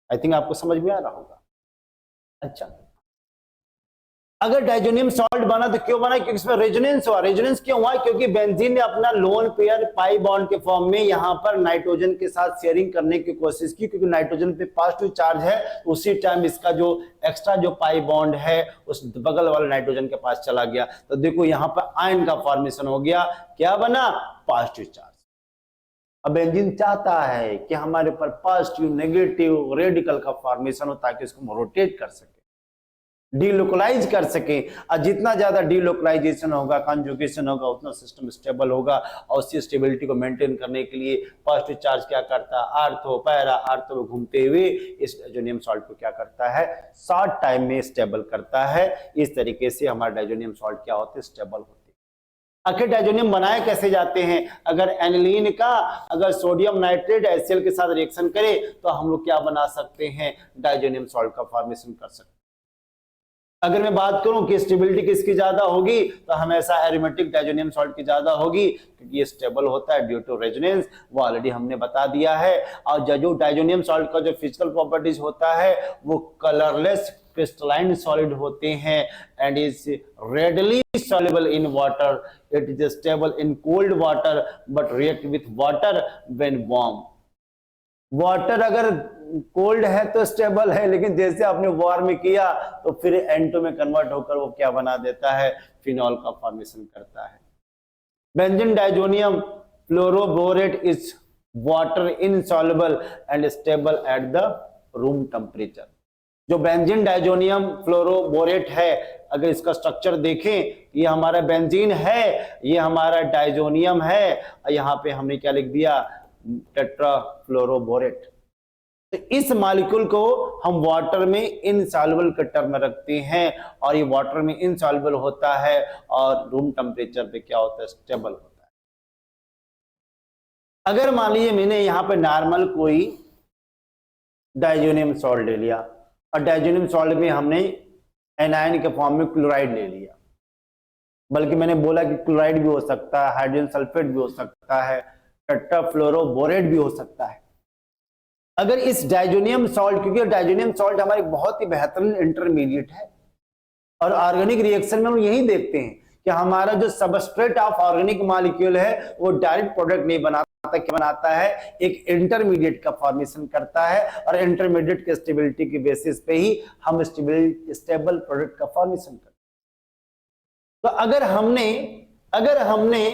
आई थिंक आपको समझ में आ रहा होगा। अच्छा, अगर डाइजोनियम सॉल्ट बना तो क्यों बना? क्योंकि इसमें रेजोनेंस हुआ। रेजोनेंस क्यों हुआ? क्योंकि बेंजीन ने अपना लोन पेयर पाई बॉन्ड के फॉर्म में यहां पर नाइट्रोजन के साथ शेयरिंग करने की कोशिश की, क्योंकि नाइट्रोजन पे पॉजिटिव चार्ज है। उसी टाइम इसका जो एक्स्ट्रा जो पाई बॉन्ड है उस बगल वाले नाइट्रोजन के पास चला गया, तो देखो यहां पर आयन का फॉर्मेशन हो गया। क्या बना? Positive charge. अब बेंजीन चाहता है कि हमारे ऊपर पॉजिटिव नेगेटिव रेडिकल का फॉर्मेशन हो ताकि इसको रोटेट कर सके, डीलोकलाइज कर सके। और जितना ज्यादा डीलोकलाइजेशन होगा, कॉन्जुगेशन होगा, उतना सिस्टम स्टेबल होगा। और उसी स्टेबिलिटी को मेंटेन करने के लिए पॉजिटिव चार्ज क्या करता है? आर्थो पैरा आर्थो में घूमते हुए इस डाइजोनियम सॉल्ट को क्या करता है? शॉर्ट टाइम में स्टेबल करता है। इस तरीके से हमारा डाइजोनियम सॉल्ट क्या होते हैं? स्टेबल होते हैं। आखिर डाइजोनियम बनाए कैसे जाते हैं? अगर एनिलीन का अगर सोडियम नाइट्रेट HCl के साथ रिएक्शन करे तो हम लोग क्या बना सकते हैं? डाइजोनियम सॉल्ट का फॉर्मेशन कर सकते हैं। अगर मैं बात करूं कि स्टेबिलिटी किसकी ज्यादा होगी, तो हमेशा एरोमेटिक डाइजोनियम सॉल्ट की ज्यादा होगी, क्योंकि ये स्टेबल होता है ड्यू टू रेजोनेंस। वो ऑलरेडी हमने बता दिया है। और जो डाइजोनियम सॉल्ट का जो फिजिकल प्रॉपर्टीज होता है वो कलरलेस क्रिस्टलाइन सॉलिड होते हैं and is readily soluble in water. It is stable in cold water but react with water when warm. Water अगर कोल्ड है तो स्टेबल है, लेकिन जैसे आपने वार्म किया तो फिर N2 में कन्वर्ट होकर वो क्या बना देता है? फिनॉल का फॉर्मेशन करता है। Benzene diazonium fluoroborate is water insoluble and stable at the room temperature. जो बेंजीन डाइजोनियम फ्लोरोबोरेट है, अगर इसका स्ट्रक्चर देखें, ये हमारा बेंजीन है, ये हमारा डाइजोनियम है, और यहाँ पे हमने क्या लिख दिया? टेट्राफ्लोरोबोरेट। तो इस मॉलिक्यूल को हम वाटर में इनसॉल्युबल के टर्म में रखते हैं, और ये वाटर में इनसॉल्युबल होता है और रूम टेम्परेचर पे क्या होता है? स्टेबल होता है। अगर मान लीजिए मैंने यहाँ पे नॉर्मल कोई डाइजोनियम सॉल्ट ले लिया, और डाइजोनियम सॉल्ट में हमने एनायन के फॉर्म में क्लोराइड ले लिया, बल्कि मैंने बोला कि क्लोराइड भी हो सकता है, हाइड्रोजन सल्फेट भी हो सकता है, टेट्राफ्लोरोबोरेट भी हो सकता है। अगर इस डाइजोनियम सॉल्ट, क्योंकि डाइजोनियम सॉल्ट हमारे बहुत ही बेहतरीन इंटरमीडिएट है, और ऑर्गेनिक रिएक्शन में हम यही देखते हैं कि हमारा जो सबस्ट्रेट ऑफ ऑर्गेनिक मॉलिक्यूल है वो डायरेक्ट प्रोडक्ट नहीं बनाता, क्या बनाता है? एक इंटरमीडिएट का फॉर्मेशन करता है, और इंटरमीडिएट के स्टेबिलिटी की बेसिस पे ही हम स्टेबल प्रोडक्ट का फॉर्मेशन करते हैं। तो अगर हमने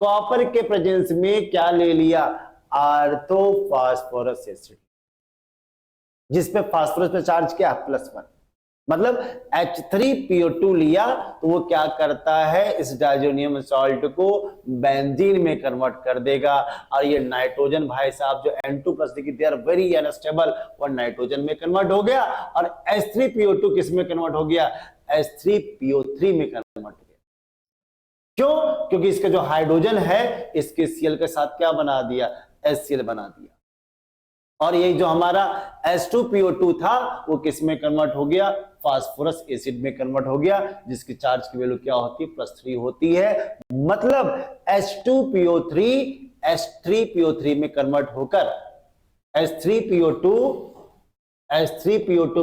कॉपर के प्रेजेंस में क्या ले लिया? आर्थोफॉस्फोरस एसिड, जिसपे फास्फोरस पे चार्ज क्या? +1, मतलब H3PO2 लिया, तो वो क्या करता है? इस डाइजोनियम सॉल्ट को बेंजीन में कन्वर्ट कर देगा, और ये नाइट्रोजन भाई साहब जो N2+ देखिए दे आर वेरी अनस्टेबल, वो नाइट्रोजन में कन्वर्ट हो गया, और H3PO2 किस में कन्वर्ट हो गया? H3PO3 में कन्वर्ट हो गया। क्यों? क्योंकि इसका जो हाइड्रोजन है इसके Cl के साथ क्या बना दिया? HCl बना दिया। और ये जो हमारा H2PO2 था वो किस में कन्वर्ट हो गया? फास्फोरस एसिड में कन्वर्ट हो गया, जिसकी चार्ज की वैल्यू क्या होती है? +3 होती है। मतलब H2PO3 H3PO3 में कन्वर्ट होकर H3PO2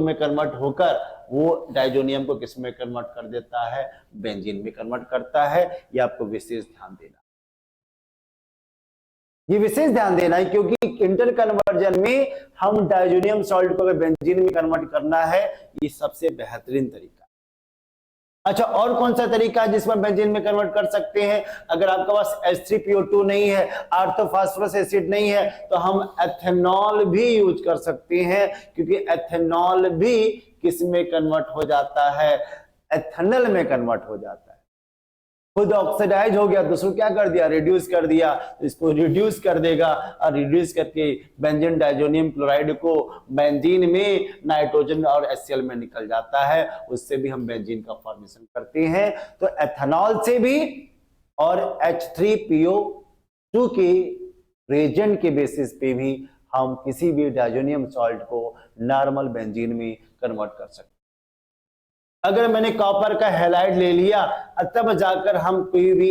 में कन्वर्ट होकर वो डाइजोनियम को किस में कन्वर्ट कर देता है? बेंजीन में कन्वर्ट करता है। ये आपको विशेष ध्यान देना, ये विशेष ध्यान देना है, क्योंकि इंटर कन्वर्जन में हम डाइजोनियम सॉल्ट को अगर बेंजीन में कन्वर्ट करना है, ये सबसे बेहतरीन तरीका। अच्छा, और कौन सा तरीका है जिसमें बेंजीन में कन्वर्ट कर सकते हैं? अगर आपके पास H3PO2 नहीं है, आर्थोफॉस्फोरस एसिड नहीं है, तो हम एथेनॉल भी यूज कर सकते हैं, क्योंकि एथेनॉल भी किस में कन्वर्ट हो जाता है? एथेनॉल में कन्वर्ट हो जाता है। खुद ऑक्सीडाइज हो गया, दूसरों क्या कर दिया? रिड्यूस कर दिया, इसको रिड्यूस कर देगा, और रिड्यूस करके बेंजीन डाइजोनियम क्लोराइड को बेंजीन में नाइट्रोजन और HCl में निकल जाता है, उससे भी हम बेंजीन का फॉर्मेशन करते हैं। तो एथेनॉल से भी और H3PO2 के रेजेंट के बेसिस पे भी हम किसी भी डाइजोनियम सॉल्ट को नॉर्मल बेंजीन में कन्वर्ट कर सकते हैं। अगर मैंने कॉपर का हैलाइड ले लिया, तब जाकर हम कोई भी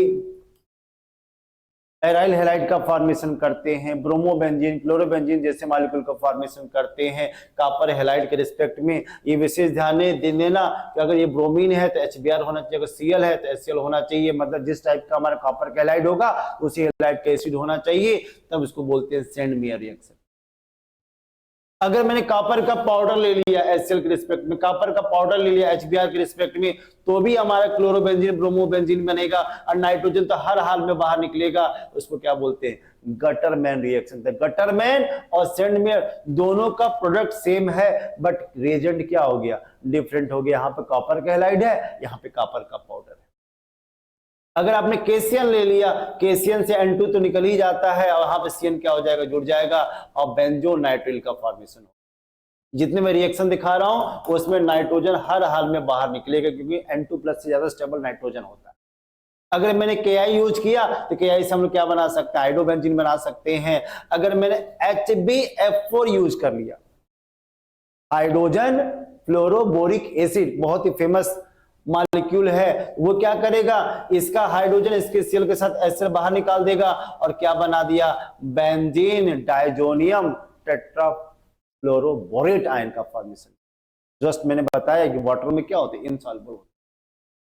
एराइल हैलाइड का फॉर्मेशन करते हैं, ब्रोमोबेंजीन, क्लोरोबेंजीन जैसे मॉलिक्यूल का फॉर्मेशन करते हैं कॉपर हैलाइड के रिस्पेक्ट में। ये विशेष ध्यान देना कि अगर ये ब्रोमीन है तो HBr होना चाहिए, अगर Cl है तो HCl होना चाहिए, मतलब जिस टाइप का हमारा कॉपर का हैलाइड होगा उसी हैलाइड का एसिड होना चाहिए, तब इसको बोलते हैं सेंडमेयर रिएक्शन। अगर मैंने कॉपर का पाउडर ले लिया HCl के रिस्पेक्ट में, कॉपर का पाउडर ले लिया HBr के रिस्पेक्ट में, तो भी हमारा क्लोरोबेंजीन ब्रोमोबेंजीन बनेगा और नाइट्रोजन तो हर हाल में बाहर निकलेगा। उसको क्या बोलते हैं? Gattermann reaction. गटरमैन और सेंडमेयर दोनों का प्रोडक्ट सेम है, बट रिएजेंट क्या हो गया? डिफरेंट हो गया। यहाँ पे कॉपर का हैलाइड है, यहाँ पे कॉपर का पाउडर है। अगर आपने केसियन ले लिया, केसियन से N2 तो निकल ही जाता है और यहाँ पे CN क्या हो जाएगा? जुड़ जाएगा और बेंजोनाइट्रिल का फॉर्मेशन हो। जितने मैं रिएक्शन दिखा रहा हूं उसमें नाइट्रोजन हर हाल में बाहर निकलेगा, क्योंकि N2+ से ज्यादा स्टेबल नाइट्रोजन होता है। अगर मैंने Ki यूज किया तो Ki से हम लोग क्या बना सकते हैं? हाइड्रोबेंजीन बना सकते हैं। अगर मैंने HbF4 यूज कर लिया, हाइड्रोजन फ्लोरोबोरिक एसिड, बहुत ही फेमस मॉलिक्यूल है, वो क्या करेगा? इसका हाइड्रोजन इसके Cl के साथ HCl बाहर निकाल देगा और क्या बना दिया? बेंजीन डाइजोनियम टेट्राफ्लोरोबोरेट आयन का फॉर्मेशन। जस्ट मैंने बताया कि वाटर में क्या होते हैं? इनसॉल्युबल होते हैं।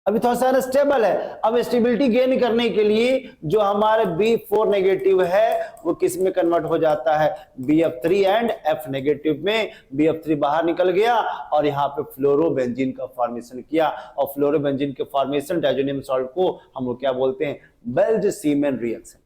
अभी थोड़ा सा स्टेबल है। अब स्टेबिलिटी गेन करने के लिए जो हमारे B4 नेगेटिव है वो किस में कन्वर्ट हो जाता है? BF3 एंड F नेगेटिव में। BF3 बाहर निकल गया और यहाँ पे फ्लोरोबेंजीन का फॉर्मेशन किया, और फ्लोरोबेंजीन के फॉर्मेशन डाइजोनियम सॉल्ट को हम लोग क्या बोलते हैं? बेल्ज-सीमेन रिएक्शन।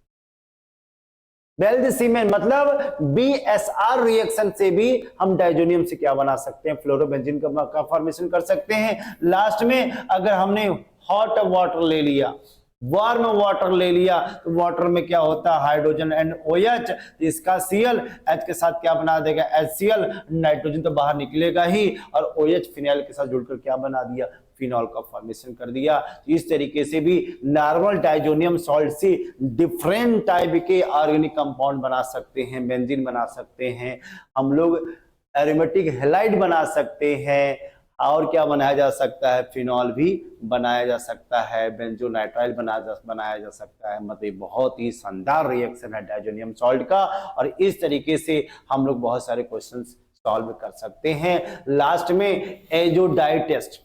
बेल्ज-सीमेन मतलब BSR रिएक्शन से भी हम डाइजोनियम से क्या बना सकते हैं? फ्लोरोबेंजीन का फॉर्मेशन कर सकते हैं। लास्ट में अगर हमने हॉट वाटर ले लिया, वार्म वाटर ले लिया, तो वाटर में क्या होता है? हाइड्रोजन एंड OH, इसका Cl H के साथ क्या बना देगा? HCl, नाइट्रोजन तो बाहर निकलेगा ही, और OH फिनाइल के साथ जुड़कर क्या बना दिया? फिनॉल का फॉर्मेशन कर दिया। इस तरीके से भी नॉर्मल डाइजोनियम सॉल्ट से डिफरेंट टाइप के ऑर्गेनिक कंपाउंड बना सकते हैं, बेंजीन बना सकते हैं, हम लोग एरोमेटिक हैलाइड बना सकते हैं, और क्या बनाया जा सकता है? फिनॉल भी बनाया जा सकता है, बेंजोनाइट्राइल बनाया जा सकता है। मतलब बहुत ही शानदार रिएक्शन है डाइजोनियम सॉल्ट का, और इस तरीके से हम लोग बहुत सारे क्वेश्चन सॉल्व कर सकते हैं। लास्ट में एजोडाइड टेस्ट।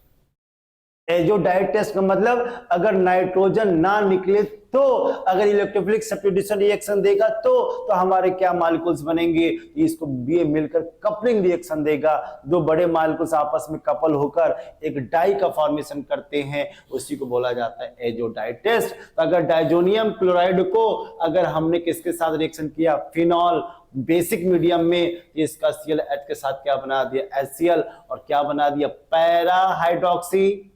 एजोडाइड टेस्ट का मतलब अगर नाइट्रोजन ना निकले तो, अगर इलेक्ट्रोफिलिक सब्स्टिट्यूशन रिएक्शन देगा तो हमारे क्या मॉलिक्यूल्स बनेंगे? इसको ये मिलकर कपलिंग रिएक्शन देगा। दो बड़े मॉलिक्यूल्स आपस में कपल होकर एक डाई का फॉर्मेशन करते हैं, उसी को बोला जाता है एजोडाइड टेस्ट। तो अगर डाइजोनियम क्लोराइड को अगर हमने किसके साथ रिएक्शन किया? फिनॉल बेसिक मीडियम में, इसका Cl H के साथ क्या बना दिया? HCl, और क्या बना दिया? Para hydroxy.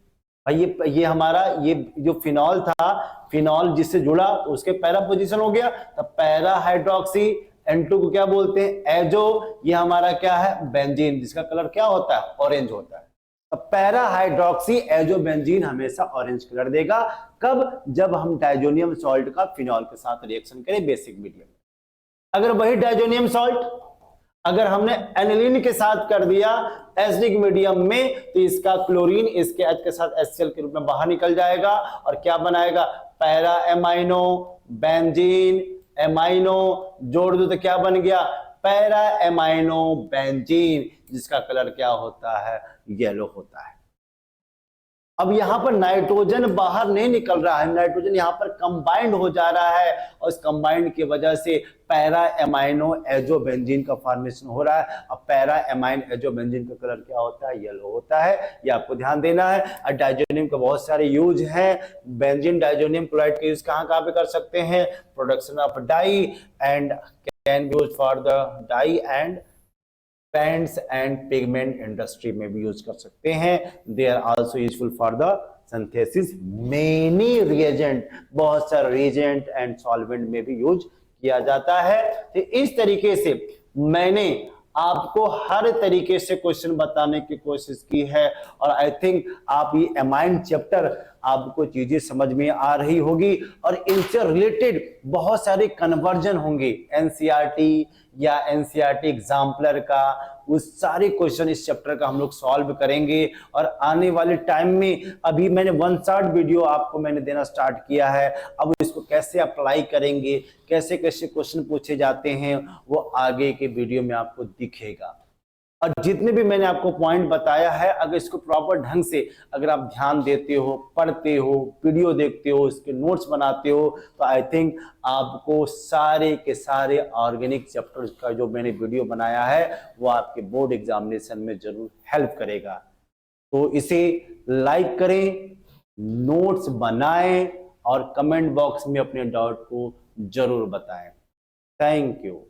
भाई ये हमारा ये जो फिनॉल था, फिनॉल जिससे जुड़ा तो उसके पैरा पोजीशन हो गया, तो पैरा हाइड्रोक्सी। N2 को क्या बोलते हैं? एजो। ये हमारा क्या है? बेंजीन, जिसका कलर क्या होता है? ऑरेंज होता है। तो पैरा हाइड्रोक्सी एजो बेंजीन हमेशा ऑरेंज कलर देगा। कब? जब हम डाइजोनियम सॉल्ट का फिनॉल के साथ रिएक्शन करें बेसिक मीडियम। अगर वही डाइजोनियम सॉल्ट अगर हमने एनिलीन के साथ कर दिया एसिडिक मीडियम में, तो इसका क्लोरीन इसके H के साथ HCl के रूप में बाहर निकल जाएगा, और क्या बनाएगा? Para amino benzene. एमाइनो जोड़ दो तो क्या बन गया? पैरा एमाइनो बेंजीन, जिसका कलर क्या होता है? येलो होता है। अब यहां पर नाइट्रोजन बाहर नहीं निकल रहा है, नाइट्रोजन यहां पर कंबाइंड हो जा रहा है, और इस कंबाइंड की वजह से पैरा एमाइनो एजोबेंजीन का फॉर्मेशन हो रहा है। अब पैरा एमाइन एजोबेंजीन का कलर क्या होता है? येलो होता है। ये आपको ध्यान देना है। और डाइजोनियम के बहुत सारे यूज हैं। बेंजीन डाइजोनियम क्लोराइड का यूज कहां पे कर सकते हैं? Production of dye and can be used for the dye and paints and pigment industry में भी यूज कर सकते हैं। They are also useful for the synthesis many reagent, बहुत सारे रिएजेंट एंड सॉल्वेंट में भी यूज किया जाता है। तो इस तरीके से मैंने आपको हर तरीके से क्वेश्चन बताने की कोशिश की है, और आई थिंक आप ये एमाइन चैप्टर आपको चीजें समझ में आ रही होगी और इनसे रिलेटेड बहुत सारे कन्वर्जन होंगे एनसीईआरटी या एनसीईआरटी एग्जाम्पलर का, उस सारे क्वेश्चन इस चैप्टर का हम लोग सॉल्व करेंगे। और आने वाले टाइम में अभी मैंने 1 शॉट वीडियो आपको मैंने देना स्टार्ट किया है, अब इसको कैसे अप्लाई करेंगे, कैसे कैसे क्वेश्चन पूछे जाते हैं, वो आगे के वीडियो में आपको दिखेगा। और जितने भी मैंने आपको पॉइंट बताया है, अगर इसको प्रॉपर ढंग से अगर आप ध्यान देते हो, पढ़ते हो, वीडियो देखते हो, इसके नोट्स बनाते हो, तो आई थिंक आपको सारे के सारे ऑर्गेनिक चैप्टर का जो मैंने वीडियो बनाया है वो आपके बोर्ड एग्जामिनेशन में जरूर हेल्प करेगा। तो इसे लाइक करें, नोट्स बनाएं और कमेंट बॉक्स में अपने डाउट को जरूर बताएं। Thank you.